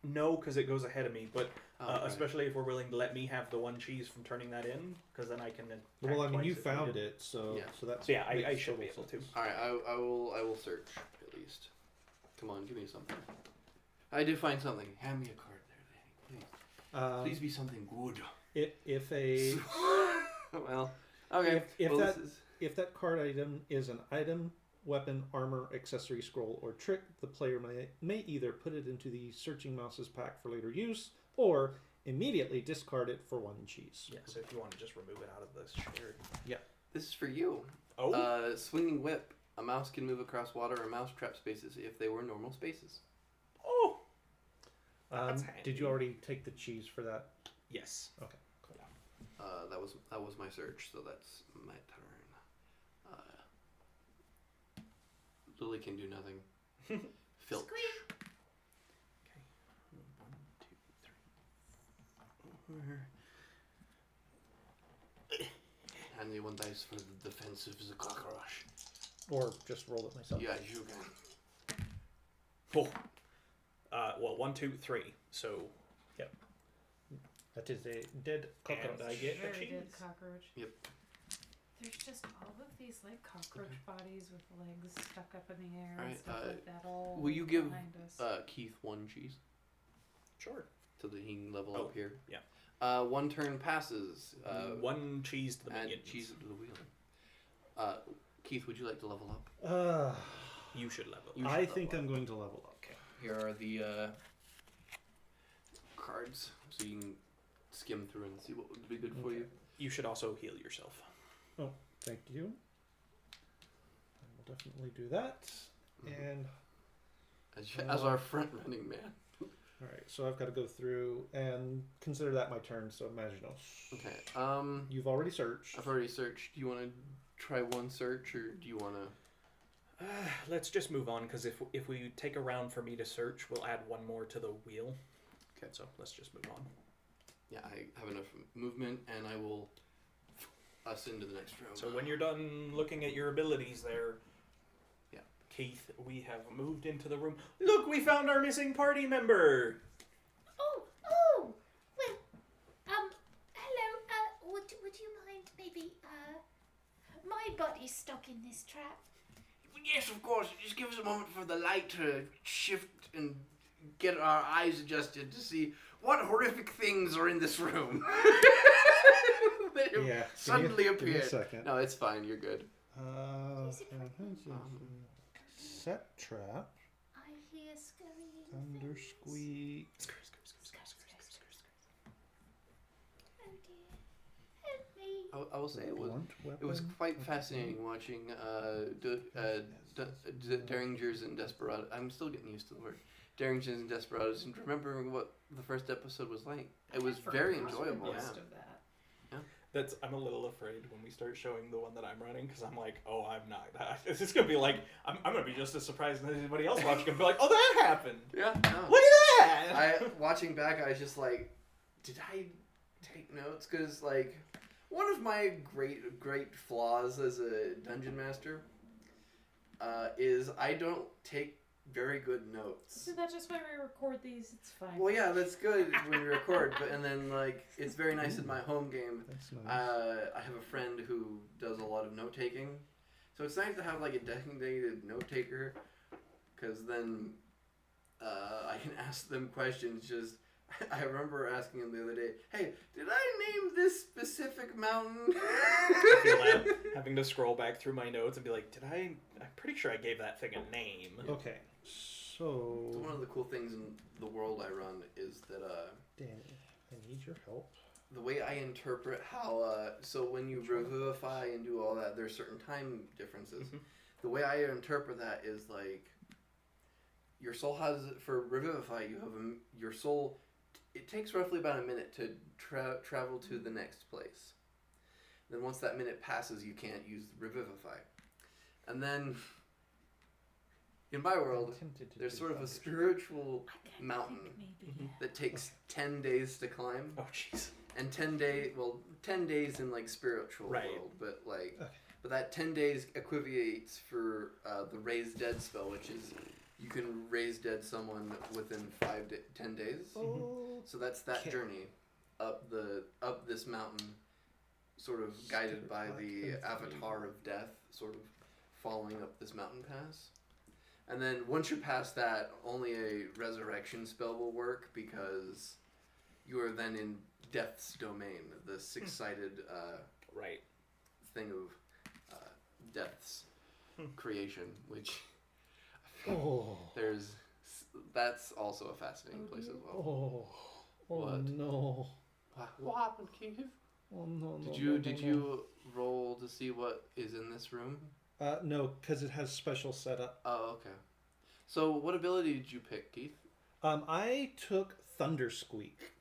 No, because it goes ahead of me, but
Oh, okay.
especially if we're willing to let me have the 1 cheese from turning that in, because then I can.
Well, I
attack
mean, you
twice if
found
needed.
it, so
Yeah.
that's.
So yeah, I
makes
should be
total
able to.
sense.
All right, I will search at least. Come on, give me something. I did find something. Hand me a card there, Danny, please. Please be something good.
If a
Well, okay.
If
well,
that-
this is,
if that card item is an item, weapon, armor, accessory, scroll, or trick, the player may either put it into the searching mouse's pack for later use, or immediately discard it for 1 cheese.
Yeah, so if you want to just remove it out of this shared.
this is for you.
Oh.
Swinging whip. A mouse can move across water or mouse trap spaces if they were normal spaces.
Oh. That's handy.
Mm-hmm.
Did you already take the cheese for that?
Yes.
Okay, cool.
That was my search, so that's my turn. Lily can do nothing. Filch.
Squeak.
Okay. 1, 2, 3.
Hand me 1 dice for the defensive as a cockroach.
Or just roll it myself.
Yeah, you can.
Oh. Well, 1, 2, 3. So
That is a dead cockroach.
And I get a
Very dead
cheese.
cockroach.
Yep.
There's just all of these like cockroach bodies with legs stuck up in the air and
Alright,
stuff like that all
will you give,
behind us.
Keith 1 cheese
Sure.
so that he can level
Oh,
up here?
yeah.
1 turn passes.
1 cheese to the
Add
minions.
cheese to the wheel. Keith, would you like to level up?
You should level.
You
I
should
think
level
I'm going to level up.
Okay. Here are the cards, so you can skim through and see what would be good for
Okay.
you.
You should also heal yourself.
Thank you. I will definitely do that.
Mhm.
And
As our front running man.
All right, so I've got to go through and consider that my turn. So Imaginos.
Okay.
You've already searched.
I've already searched. Do you want to try one search, or do you want to?
Let's just move on, because if we take a round for me to search, we'll add one more to the wheel.
Okay.
So let's just move on.
Yeah, I have enough movement, and I will us into the next room.
So when you're done looking at your abilities there,
yeah,
Keith, we have moved into the room. Look, we found our missing party member!
Oh, well, hello, would you mind maybe, my body's stuck in this trap.
Yes, of course. Just give us a moment for the light to shift and get our eyes adjusted to see what horrific things are in this room. They have suddenly
give me a
appeared.
second.
No, it's fine. You're good.
Set trap,
I hear scurrying
thunder
things.
squeak.
Oh dear, help me.
I will say it was
Blunt
quite
weapon.
fascinating watching Derringers and Desperados. I'm still getting used to the word. Derringers and Desperados, and remembering what the first episode was like. It was very enjoyable. Yeah.
Most of that.
I'm a little afraid when we start showing the one that I'm running, because I'm like, oh, I'm not. This is going to be like, I'm going to be just as surprised as anybody else watching and be like, oh, that happened.
Yeah. No.
Look at that.
Watching back, I was just like, did I take notes? Because like, one of my great flaws as a dungeon master is I don't take very good notes.
So that's just why we record these. It's fine.
Well, yeah, that's good when we record, but and then like it's very nice in my home game.
That's nice.
I have a friend who does a lot of note taking, so it's nice to have like a designated note taker, because then I can ask them questions. Just I remember asking him the other day, "Hey, did I name this specific mountain?"
I feel that, having to scroll back through my notes and be like, I'm pretty sure I gave that thing a name.
Okay, so
So one of the cool things in the world I run is that
Danny, I need your help.
the way I interpret how so when you revivify and do all that, there's certain time differences.
Mhm.
The way I interpret that is like your soul has for revivify. You have your soul. It takes roughly about a minute to travel to the next place. Then once that minute passes, you can't use revivify. And then in my world, there's sort of a spiritual mountain that takes 10 days to climb.
Oh, jeez.
And 10 days in like spiritual
Right.
world, but like,
Okay.
but that 10 days equivates for the raise dead spell, which is you can raise dead someone within 10 days.
Oh,
So that's that
Okay.
journey up this mountain, sort of guided by the avatar of death, sort of following up this mountain pass. And then once you're past that, only a resurrection spell will work, because you are then in death's domain, the six-sided
Right.
thing of death's creation, which
oh,
that's also a fascinating place as well.
oh,
What?
no.
What happened, Keith?
Oh no.
Did you roll to see what is in this room?
No, because it has special setup.
Oh, okay. So what ability did you pick, Keith?
I took Thunder Squeak.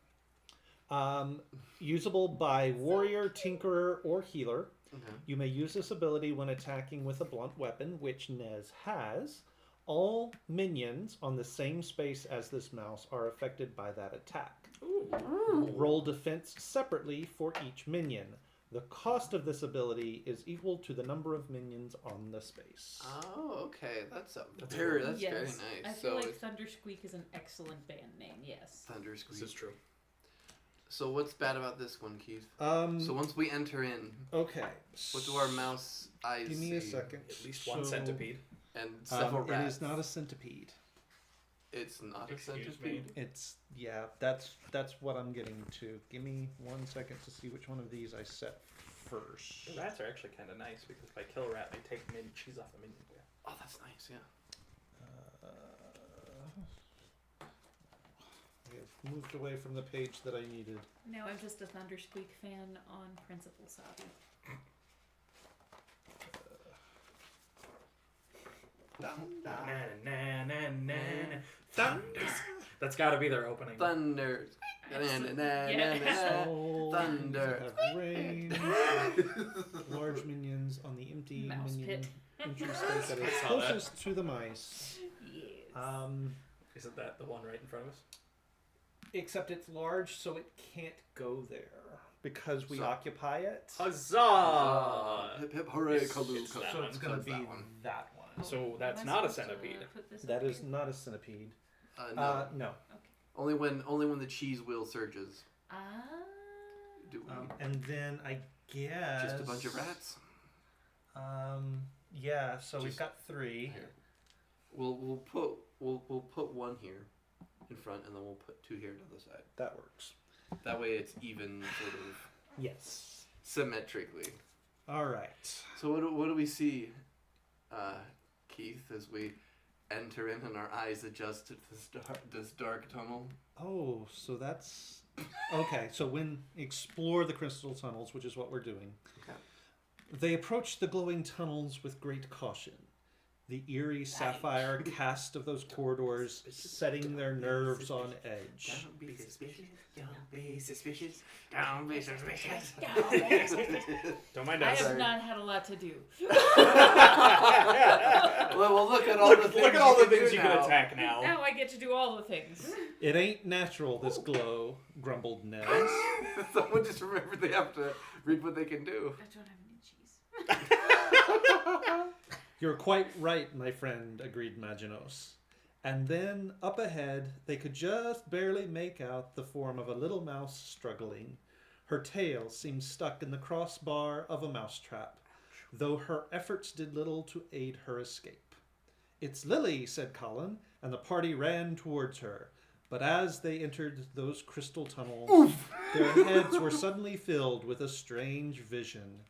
Usable by warrior, tinkerer, or healer.
Okay.
You may use this ability when attacking with a blunt weapon, which Nez has. All minions on the same space as this mouse are affected by that attack.
Ooh.
Roll defense separately for each minion. The cost of this ability is equal to the number of minions on the space.
Oh, okay. That's
That's
very
cool.
nice.
I
So
feel like
it's
Thunder Squeak is an excellent band name. Yes.
Thunder
This
Squeak.
is true.
So what's bad about this one, Keith?
Um.
So once we enter in,
Okay.
what do our mouse eyes
Give me a
see?
second.
At least one
So,
centipede.
And several
It
rats.
is not a centipede.
It's not a
Excuse
centipede.
It's that's what I'm getting to. Give me 1 second to see which one of these I set first.
The rats are actually kind of nice, because if I kill a rat, they take cheese off the minion.
Oh, that's nice. Yeah.
I have moved away from the page that I needed.
No, I'm just a Thunder Squeak fan on principle, Sabi.
Na na na na na. Thunder That's got to be their opening.
Thunder.
Yeah.
All
Thunder.
have rain. Large minions on the empty
Mouse
minion
pit.
entry space that is
I saw that.
closest to the mice.
Yes.
Isn't that the one right in front of us?
Except it's large, so it can't go there because we
So-
occupy it.
Huzzah!
Hip hip hooray,
It's-
Kaloo,
it's
Kaloo.
that
So it's going to
That's
be
that one.
that one.
So that's
Am I
not a
supposed to
centipede.
put this
That
up
is
here?
not a centipede.
No.
No.
Only when the cheese wheel surges.
Ah.
Do we?
And then I guess
Just a bunch of rats.
Yeah. So we've
Just-
got 3.
Here. We'll put one here in front, and then we'll put 2 here to the side.
That works.
That way, it's even sort of
Yes.
symmetrically.
All right.
So what do we see, Keith, as we enter in and our eyes adjust to this dark tunnel?
Oh, so that's okay. So when explore the crystal tunnels, which is what we're doing,
Okay.
they approach the glowing tunnels with great caution. The eerie sapphire cast of those corridors setting their nerves on edge.
Don't be suspicious. Don't be suspicious. Don't be suspicious.
Don't mind
I
us.
have not had a lot to do.
Well, look at all the things.
Look at all the things
do
you
now.
can attack now.
Now I get to do all the things.
It ain't natural, this glow, grumbled Nez.
Someone just remembered they have to read what they can do.
I don't have any cheese.
You're quite right, my friend, agreed Maginos. And then, up ahead, they could just barely make out the form of a little mouse struggling. Her tail seemed stuck in the crossbar of a mousetrap, though her efforts did little to aid her escape. It's Lily, said Colin, and the party ran towards her. But as they entered those crystal tunnels, their heads were suddenly filled with a strange vision.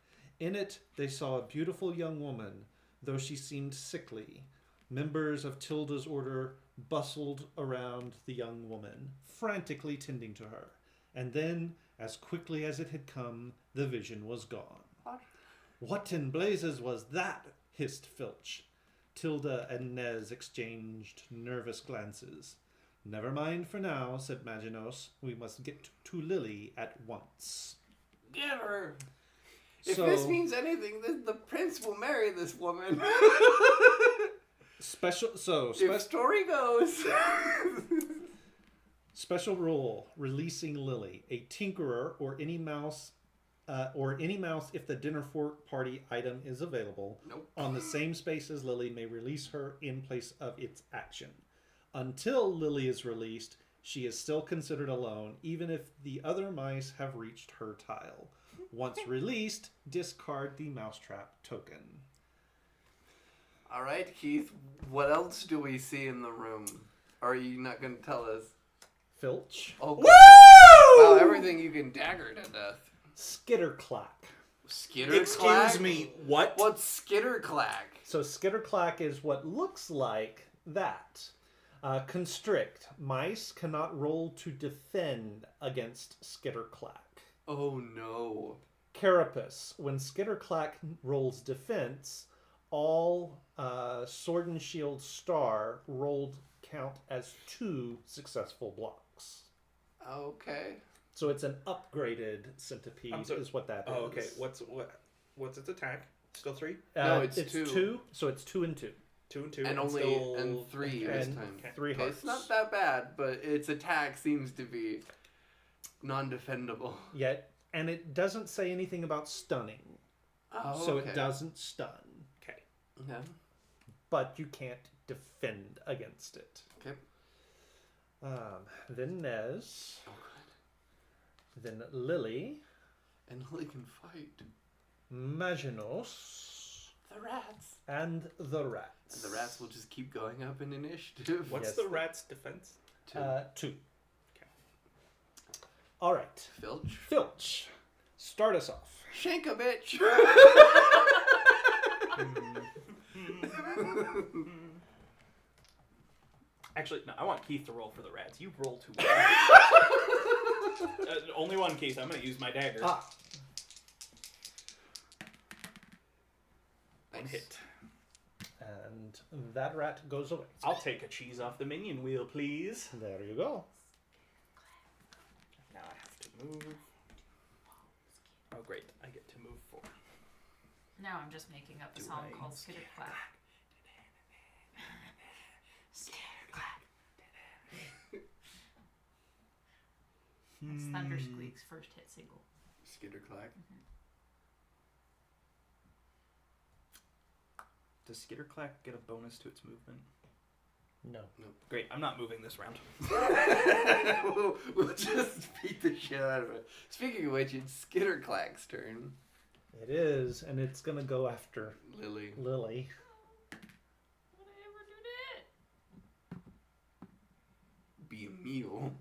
In it, they saw a beautiful young woman, though she seemed sickly. Members of Tilda's order bustled around the young woman, frantically tending to her. And then, as quickly as it had come, the vision was gone. What in blazes was that? Hissed Filch. Tilda and Nez exchanged nervous glances. Never mind for now, said Maginos. We must get to Lily at once.
Get her. If
So-
this means anything, the prince will marry this woman. If story goes.
Special rule: releasing Lily, a tinkerer or any mouse if the dinner party item is available.
Nope.
On the same space as Lily may release her in place of its action. Until Lily is released, she is still considered alone, even if the other mice have reached her tile. Once released, discard the mousetrap token.
All right, Keith. What else do we see in the room? Or are you not going to tell us?
Filch.
Oh, wow! Everything you can dagger to death.
Skitterclack.
Skitterclack?
Excuse me, what?
What's Skitterclack?
So Skitterclack is what looks like that. Constrict. Mice cannot roll to defend against Skitterclack.
Oh no.
Carapace. When Skitterclack rolls defense, all Sword and Shield star rolled count as 2 successful blocks.
Okay.
So it's an upgraded centipede, is what that is.
Oh, okay. What's its attack? Still 3?
No, it's
2.
2.
So it's 2 and 2.
2 and 2.
And only
still...
and 3
and
this time.
3
Okay,
hearts.
it's not that bad, but its attack seems to be non-defendable.
Yet, and it doesn't say anything about stunning.
Oh,
So
okay.
it doesn't stun.
Okay.
Okay.
But you can't defend against it.
Okay.
Then Nez.
Oh,
Then Lily.
good. And Lily can fight.
Maginos.
The rats.
And the rats.
And the rats will just keep going up in initiative.
What's
Yes.
the rat's defense?
2.
2.
Okay.
All right.
Filch.
Filch. Start us off.
Shank a bitch.
Actually, no, I want Keith to roll for the rats. You roll too well. Only one, Keith. I'm going to use my dagger.
Ah.
One hit.
And And that rat goes away.
I'll take a cheese off the minion wheel, please.
There you go.
Now I have to move. Oh, great. I get to move 4.
Now I'm just making up a
Do
song
I
called Skitter Clack. Skitter Clack. That's Thunder Squeak's first hit single.
Skitter clack.
Does Skitterclack get a bonus to its movement?
No.
Great. I'm not moving this round.
we'll just beat the shit out of it. Speaking of which, it's Skitter Clack's turn.
It is, and it's going to go after
Lily.
Lily.
Would I ever do that?
Be a mule.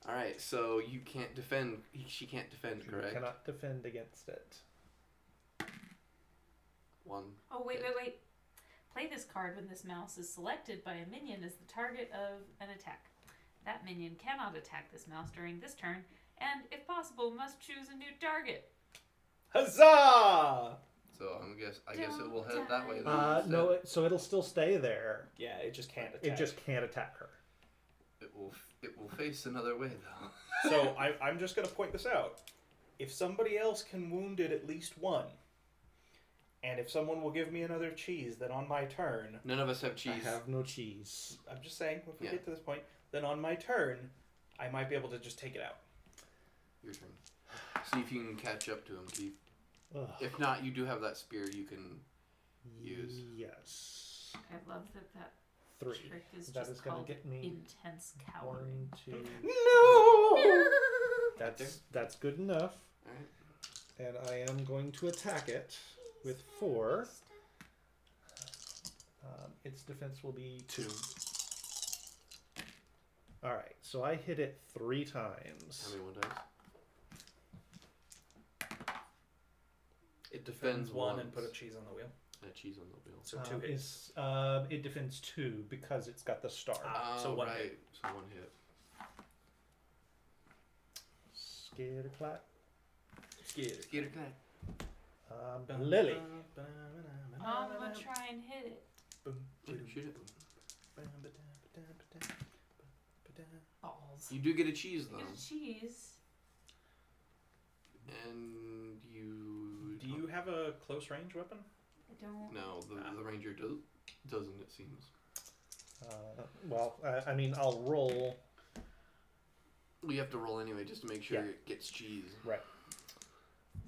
Alright, so you can't defend. She can't defend,
You
correct?
cannot defend against it.
1.
Oh, wait. Play this card when this mouse is selected by a minion as the target of an attack. That minion cannot attack this mouse during this turn, and, if possible, must choose a new target.
Huzzah!
So I guess it will head that way then.
No, so it'll still stay there.
Yeah, it just can't attack.
It just can't attack her.
It will face another way though.
So I'm just going to point this out. If somebody else can wound it at least 1, and if someone will give me another cheese, then on my turn...
None of us have cheese.
I have no cheese.
I'm just saying, if we
Yeah.
get to this point, then on my turn, I might be able to just take it out.
Your turn. See if you can catch up to him, Keith.
Ugh.
If not, you do have that spear you can use.
Yes.
I love that
3.
trick is
That
just
is going
called
to get me
intense
1,
cowering.
2.
No!
That's good enough.
Alright.
And I am going to attack it with 4. Its defense will be 2. Alright, so I hit it 3
How
times.
many 1 dice?
It
defends
defends 1 and
once.
put a cheese on the wheel.
Cheese on the wheel.
So 2 hits.
It defends 2 because it's got the star.
So one
right.
hit.
So 1 hit.
Skitterclack.
Skitter clack.
Lily.
I'm gonna try and hit it.
Shoot it.
Balls.
You do get a cheese though.
Get a cheese.
And you.
Do you have a close range weapon?
I don't.
No, the ranger doesn't, it seems.
I mean, I'll roll.
Well, you have to roll anyway just to make sure
Yeah.
it gets cheese.
Right.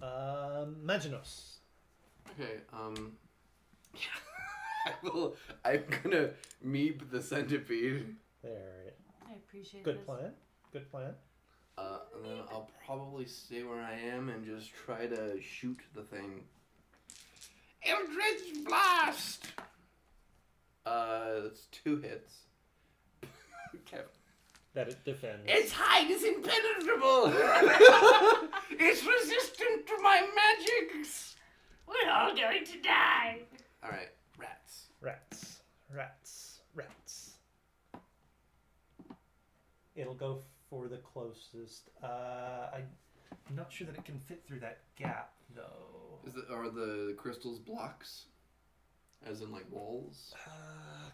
Maginus.
Okay, I'm gonna meep the centipede.
There.
I appreciate
Good
this.
plan. Good plan.
And then I'll probably stay where I am and just try to shoot the thing. Eldritch Blast! That's 2 hits. Kevin.
That it defends.
Its hide is impenetrable! It's resistant to my magics!
We're all going to die.
Alright, rats.
Rats. It'll go for the closest. I'm not sure that it can fit through that gap, though.
Are the crystals blocks? As in like walls?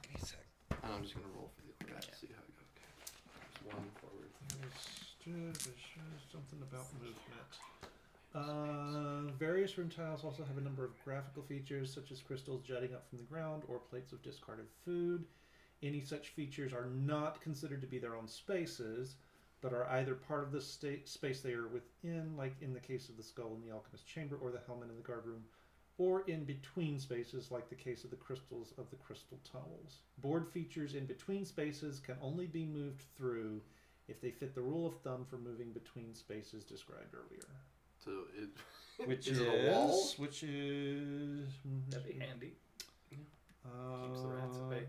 Give me a sec.
I'm just gonna roll for the rat to see how it goes. Okay. There's 1 forward.
Something about movement. Various room tiles also have a number of graphical features, such as crystals jutting up from the ground or plates of discarded food. Any such features are not considered to be their own spaces, but are either part of the space they are within, like in the case of the skull in the alchemist's chamber or the helmet in the guard room, or in between spaces, like the case of the crystals of the crystal tunnels. Board features in between spaces can only be moved through if they fit the rule of thumb for moving between spaces described earlier.
So it.
Which
is it a wall?
Which is.
That'd be handy. Keeps the rats at bay.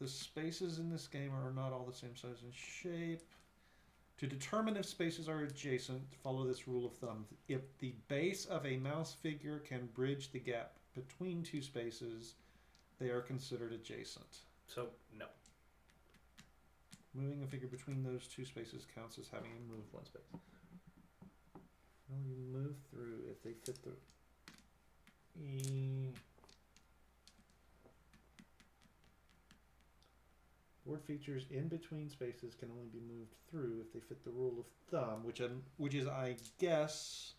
The spaces in this game are not all the same size and shape. To determine if spaces are adjacent, follow this rule of thumb. If the base of a mouse figure can bridge the gap between 2 spaces, they are considered adjacent.
So, no.
Moving a figure between those 2 spaces counts as having moved 1 space. Well, you move through if they fit the... board features in between spaces can only be moved through if they fit the rule of thumb, which is, I guess,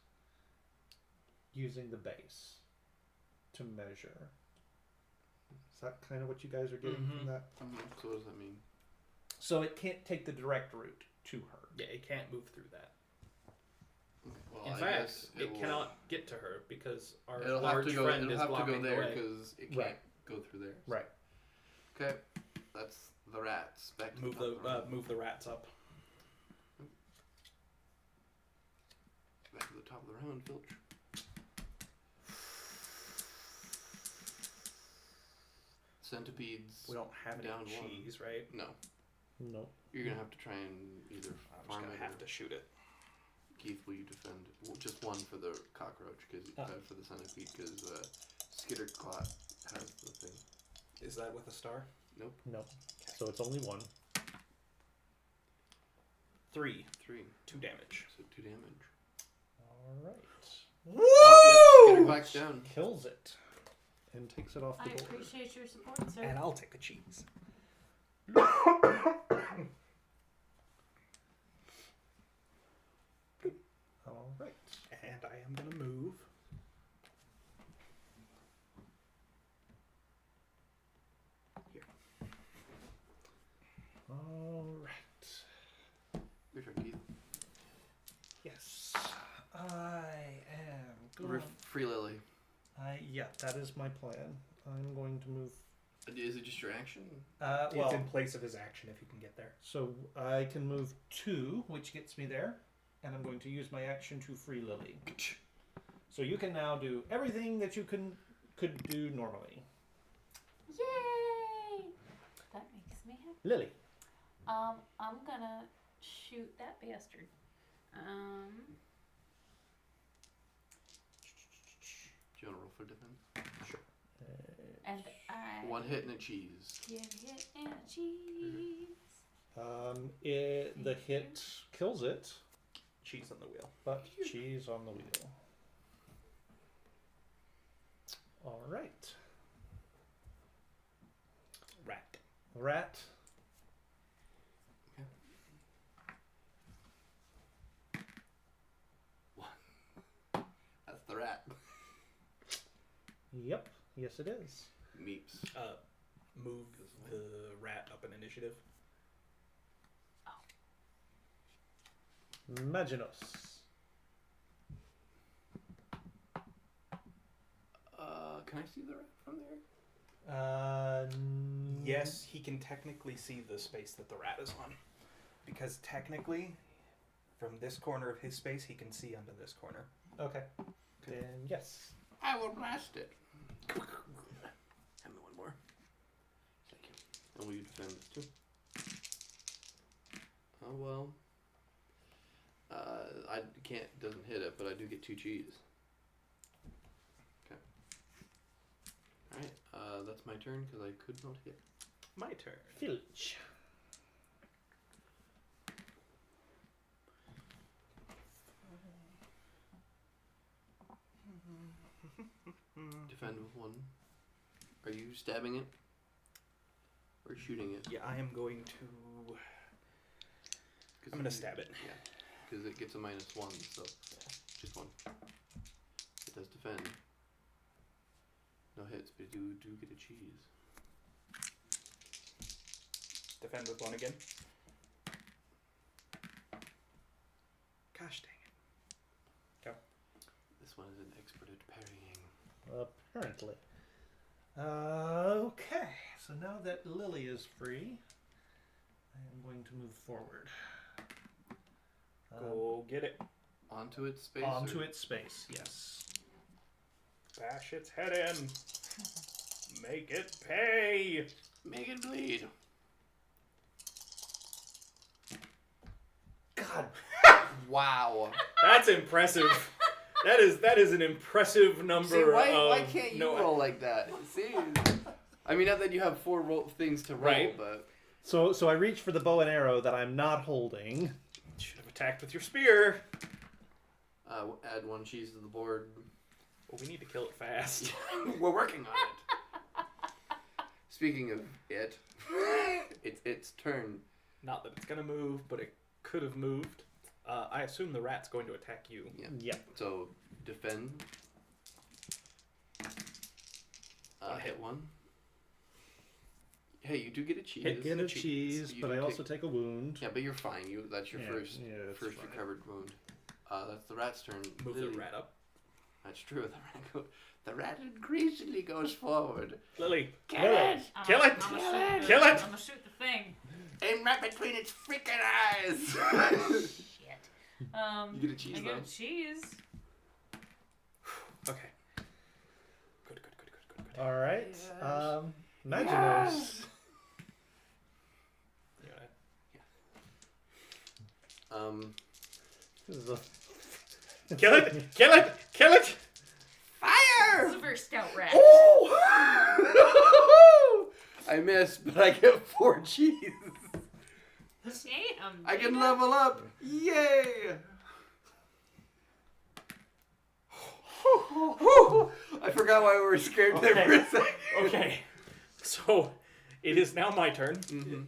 using the base to measure. Is that kind of what you guys are getting from that?
So what does that mean?
So it can't take the direct route to her.
Yeah, it can't move through that.
Well,
In
I
fact,
guess
it
will-
cannot get to her because our
It'll have
large
to go.
friend
It'll
is
have to
blocking
go
the
there
way.
because it can't
Right.
go through there.
Right.
Okay, that's the rats. Back to
Move
the top of the round.
move the rats up.
Back to the top of the round, Filch. Centipedes.
We don't have any
Down one.
cheese, right?
No,
No.
you're gonna have to try and either
I'm just
farm
gonna
it
have
or
to shoot it.
Keith, will you defend? Well, just one for the cockroach, for the centipede, because Skitterclot has the thing.
Is that with a star?
Nope.
No. So it's only one.
3.
3.
2 damage.
So 2 damage.
All right.
Woo!
Skitterclack's down.
Kills it and takes it off the
I
board.
appreciate your support, sir.
And I'll take the cheese.
All right.
And I am gonna move. Here.
All right.
Your turn, Keith.
Yes. I am going.
Free Lily.
Yeah, that is my plan. I'm going to move.
Is it just your action?
Well,
It's in place of his action if you can get there.
so I can move 2, which gets me there, and I'm going to use my action to free Lily. So you can now do everything that you could do normally.
Yay! That makes me happy.
Lily.
I'm gonna shoot that bastard.
Do you want to roll for defense?
Sure.
And I
1 hit and a cheese.
give it and a cheese.
The hit kills it,
Cheese on the wheel.
but cheese on the wheel. All right.
Rat.
Rat.
That's the rat.
Yep. Yes, it is.
Meeps.
Move the rat up an initiative.
Maginus.
Can I see the rat from there?
Yes, he can technically see the space that the rat is on. Because technically, from this corner of his space, he can see onto this corner.
Okay. Then yes.
I will blast it. Have me one more. Thank you. And will you defend this too? Oh well. I can't. Doesn't hit it, but I do get 2 cheese. Okay. All right. That's my turn because I could not hit.
My turn.
Filch.
Defend with 1. Are you stabbing it? Or shooting it?
Yeah, I am going to...
'Cause
I'm going to stab it.
Yeah. Because it gets a -1, so just 1. It does defend. No hits, but you do get a cheese.
Defend with 1 again. Gosh dang it. Go.
This one is an expert at parrying.
Apparently. Okay. So now that Lily is free, I am going to move forward.
Go get it.
Onto its space?
Onto
or?
its space, yes.
Bash its head in. Make it pay.
Make it bleed.
God.
Wow.
That's impressive. That is an impressive number.
See, why
of
can't you
no,
roll like that? See? I mean, not that you have 4 things to roll,
Right.
but...
So I reach for the bow and arrow that I'm not holding.
Should have attacked with your spear.
Add 1 cheese to the board.
Well, we need to kill it fast.
We're working on it. Speaking of it, its turn.
Not that it's gonna move, but it could have moved. I assume the rat's going to attack you.
Yeah.
Yep.
So defend. Hit one. Hey, you do get a cheese.
Get a cheese,
You
but
do
I
take-
also take a wound.
Yeah, but you're fine. That's your first
it's
first
fine.
recovered wound. That's the rat's turn.
Move
Lily.
the rat up.
That's true. The rat increasingly goes forward.
Lily,
Kill
Lily.
it!
Kill it! Kill it!
I'm gonna shoot the thing.
Aim right between its freaking eyes.
Shit.
You get a cheese
I
though.
get a cheese.
Okay. Good.
All right.
Yes.
Maginos.
Yes.
This is a-
Kill it! Kill it! Kill it!
This
Fire!
is a very stout rat.
Oh! I missed, but I get 4 cheese.
Damn.
I can
Jacob.
level up. Yay! I forgot why we were scared there for a second.
Okay. So, it is now my turn.
Mm-hmm.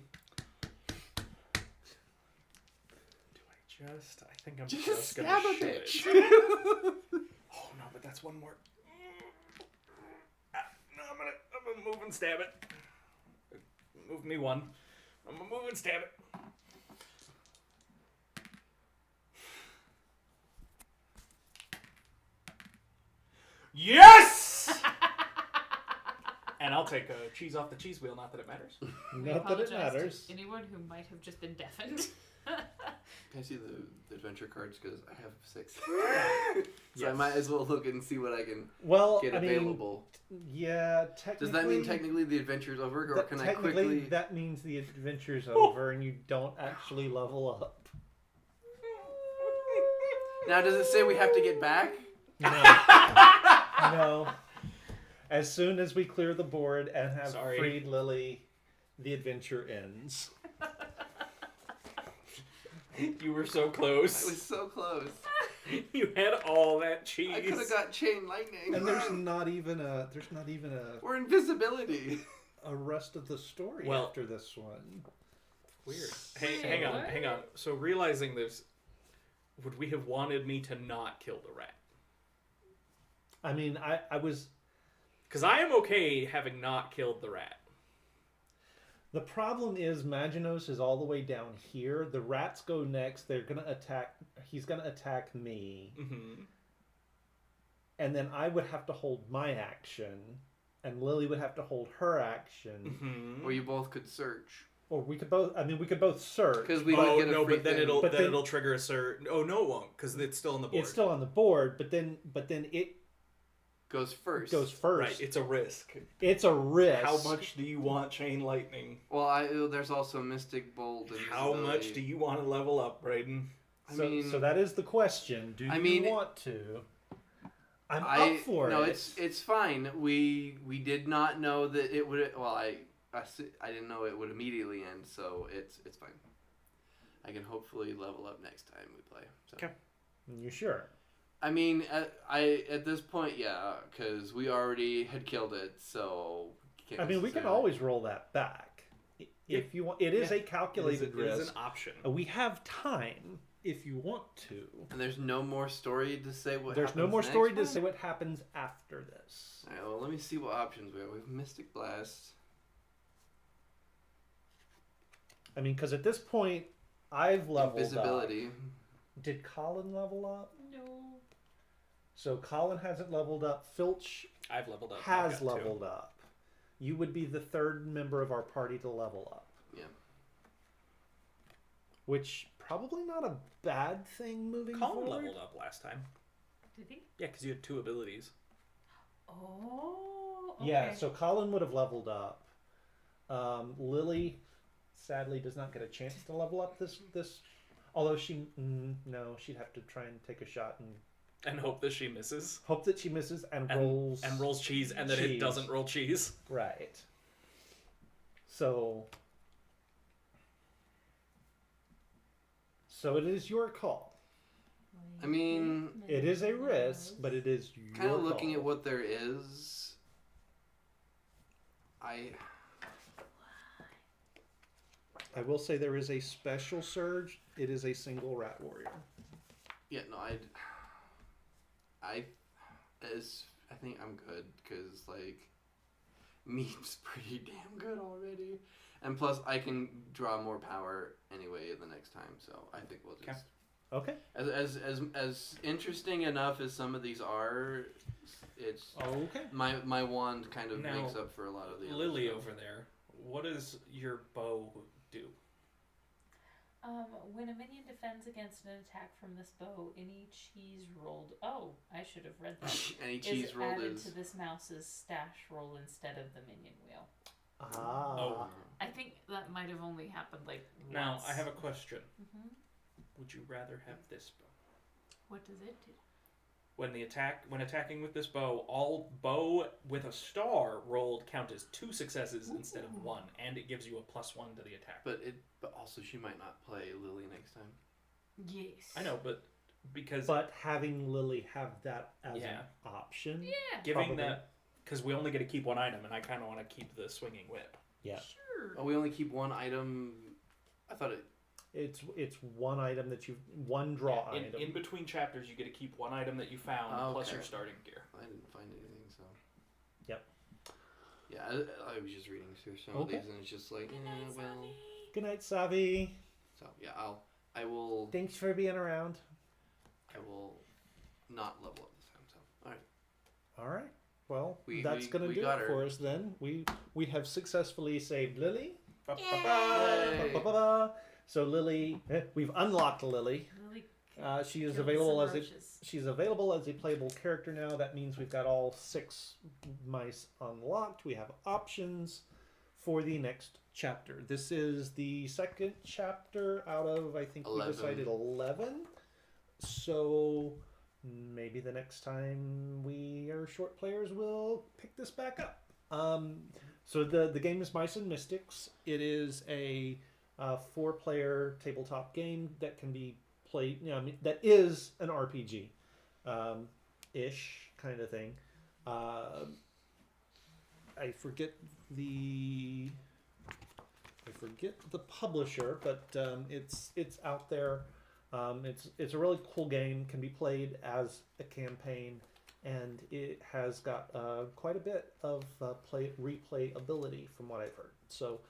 I think I'm
Just
just gonna
stab a
shoot it.
bitch.
Oh no, but that's one more. No, I'm gonna move and stab it. Move me one. I'm gonna move and stab it. Yes! And I'll take a cheese off the cheese wheel. Not that it matters.
We
Not that it
apologize to
matters.
anyone who might have just been deafened.
Can I see the adventure cards? Because I have 6. So I
Yes.
might as well look and see what I can
Well,
get
I mean,
available.
yeah, technically.
Does that mean technically the adventure's over, or can I
technically,
quickly...
that means the adventure's over and you don't actually level up.
Now, does it say we have to get back?
No. No. As soon as we clear the board and have
Sorry.
freed Lily, the adventure ends.
You were so close.
I was so close.
You had all that cheese.
I could have got chain lightning.
And there's not even a
Or invisibility.
a rest of the story
Well-
after this one.
Weird.
Wait,
Hang on,
what?
hang on. So realizing this, would we have wanted me to not kill the rat?
I mean, I was.
Because I am okay having not killed the rat.
The problem is Maginos is all the way down here. The rats go next. They're gonna attack. He's gonna attack me,
Mm-hmm.
and then I would have to hold my action, and Lily would have to hold her action.
Mm-hmm.
Or you both could search.
Or we could both. I mean, we could both search.
Because we
Oh
would get a
no,
free
but then
thing.
it'll
But then-
it'll trigger a surge. Oh no, it won't, because it's still on the board.
It's still on the board, but then it
Goes first.
goes first.
right. It's a risk.
It's a risk.
How much do you want chain lightning?
Well, there's also Mystic Bolt. And
How much
Invisibility.
do you want to level up, Brayden?
So that is the question. Do
I
you
mean-
want to? I'm up for
no,
it.
it's fine. We did not know that it would. Well, I didn't know it would immediately end, so it's fine. I can hopefully level up next time we play. So.
Okay.
You sure?
I mean, at this point, yeah, because we already had killed it, so. Can't
I mean, we can
necessarily-
always roll that back if you want. It is a calculated
It
risk.
is an option.
We have time if you want to.
And there's no more story to say what.
There's no
happens
more
next
story to
one?
say what happens after this.
All right, well, let me see what options we have. We have Mystic Blast.
I mean, because at this point, I've leveled
Invisibility.
up. Did Colin level up?
No.
So Colin hasn't leveled up. Filch
I've leveled up. I've
has
got two.
leveled up. You would be the third member of our party to level up.
Yeah.
Which probably not a bad thing moving
Colin
forward.
leveled up last time.
Did he?
Yeah, because you had 2 abilities.
Oh. Okay.
Yeah, so Colin would have leveled up. Lily, sadly, does not get a chance to level up this. Although no, she'd have to try and take a shot and
And hope that she misses.
hope that she misses and rolls.
And rolls cheese, and then it
cheese.
doesn't roll cheese.
Right. So it is your call.
I mean,
It is a risk, but it is your
kind of looking
call.
at what there is.
I will say there is a special surge. It is a single rat warrior.
Yeah, no, I think I'm good because like meat's pretty damn good already, and plus I can draw more power anyway the next time. So I think we'll just
Okay.
as interesting enough as some of these are, it's
Okay.
my wand kind of
Now,
makes up for a lot of the other
Lily
stuff.
over there, what does your bow do?
When a minion defends against an attack from this bow, any cheese rolled. Oh, I should have read that.
Any cheese
is
rolled
added
is
to this mouse's stash roll instead of the minion wheel.
Ah.
Oh.
I think that might have only happened like
Now,
once.
I have a question.
Hmm.
Would you rather have this bow?
What does it do?
When attacking with this bow, all bow with a star rolled count as 2 successes instead of 1, and it gives you a +1 to the attack.
But also she might not play Lily next time.
Yes.
I know, but because
But having Lily have that as
Yeah.
an option.
Yeah.
giving
probably.
that, because we only get to keep 1 item, and I kind of want to keep the swinging whip.
Yeah.
Sure.
Oh, we only keep 1 item. I thought it.
It's one item that one draw
In
item.
between chapters, you get to keep 1 item that you found plus
Okay.
your starting gear.
I didn't find anything, so.
Yep.
Yeah, I was just reading through some
Okay.
of these, and it's just like,
Good night,
well.
Savi.
Good night, Savi.
So yeah, I will
Thanks for being around.
not level up this time. So all right.
All right. Well,
We
that's going to do
got
it
her.
for us then. We have successfully saved Lily.
Yay.
Ba-ba-ba. So Lily, we've unlocked Lily.
Lily
She is
killed
available
some
as a
roaches.
she's available as a playable character now. That means we've got all 6 mice unlocked. We have options for the next chapter. This is the second chapter out of, I think
11.
we decided 11. So maybe the next time we are short players, we'll pick this back up. So the game is Mice and Mystics. It is a 4-player tabletop game that can be played. You know, I mean, that is an RPG, ish kind of thing. I forget the publisher, but it's out there. It's a really cool game. Can be played as a campaign, and it has got quite a bit of replay ability from what I've heard. So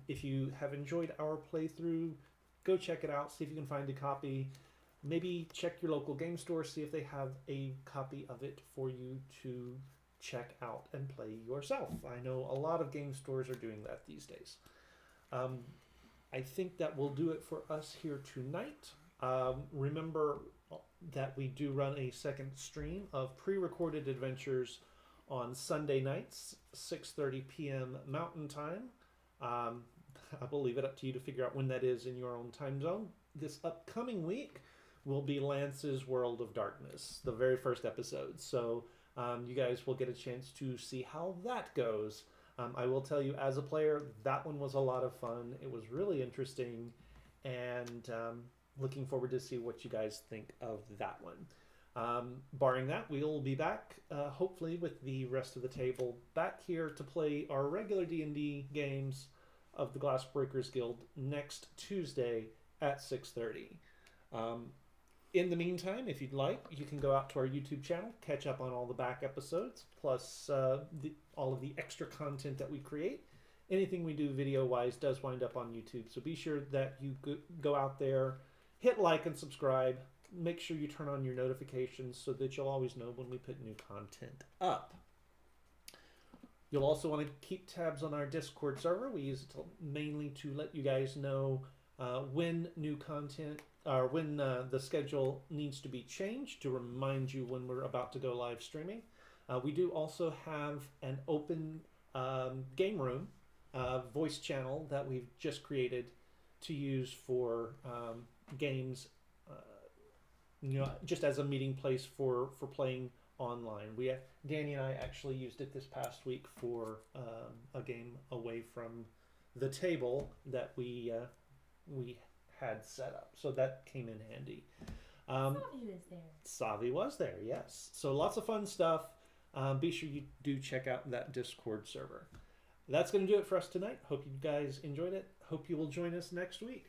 if you have enjoyed our playthrough, go check it out. See if you can find a copy. Maybe check your local game store. See if they have a copy of it for you to check out and play yourself. I know a lot of game stores are doing that these days. I think that will do it for us here tonight. Remember that we do run a second stream of pre-recorded adventures on Sunday nights, 6:30 p.m. Mountain Time. I will leave it up to you to figure out when that is in your own time zone. This upcoming week will be Lance's World of Darkness, the very first episode. So you guys will get a chance to see how that goes. I will tell you, as a player, that one was a lot of fun. It was really interesting, and looking forward to see what you guys think of that one. Barring that, we'll be back, hopefully with the rest of the table back here to play our regular D&D games of the Glassbreakers Guild next Tuesday at 6:30. In the meantime, if you'd like, you can go out to our YouTube channel, catch up on all the back episodes, plus all of the extra content that we create. Anything we do video-wise does wind up on YouTube, so be sure that you go out there, hit like and subscribe. Make sure you turn on your notifications so that you'll always know when we put new content up. You'll also want to keep tabs on our Discord server. We use it mainly to let you guys know when new content, or when the schedule needs to be changed, to remind you when we're about to go live streaming. We do also have an open game room voice channel that we've just created to use for games, just as a meeting place for playing online. Danny and I actually used it this past week for a game away from the table that we had set up, so that came in handy.
Savi was there.
Savi was there, yes. So lots of fun stuff. Be sure you do check out that Discord server. That's going to do it for us tonight. Hope you guys enjoyed it. Hope you will join us next week.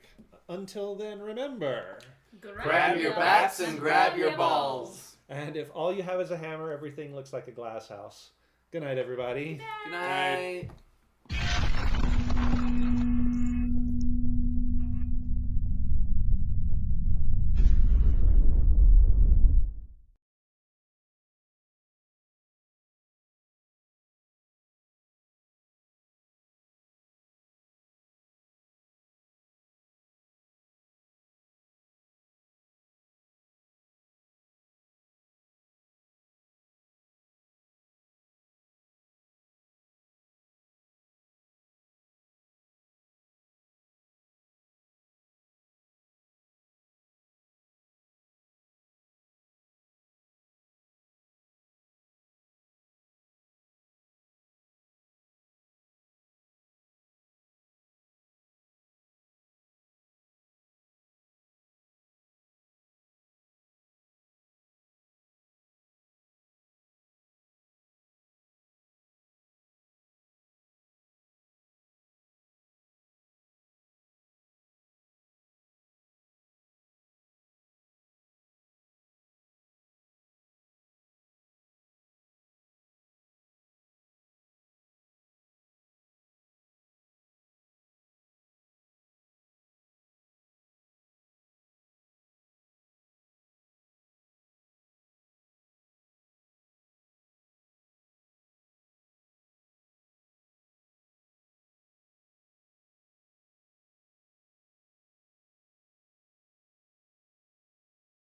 Until then, remember...
Grab your bats and grab your balls.
And if all you have is a hammer, everything looks like a glass house. Good night, everybody.
Good night.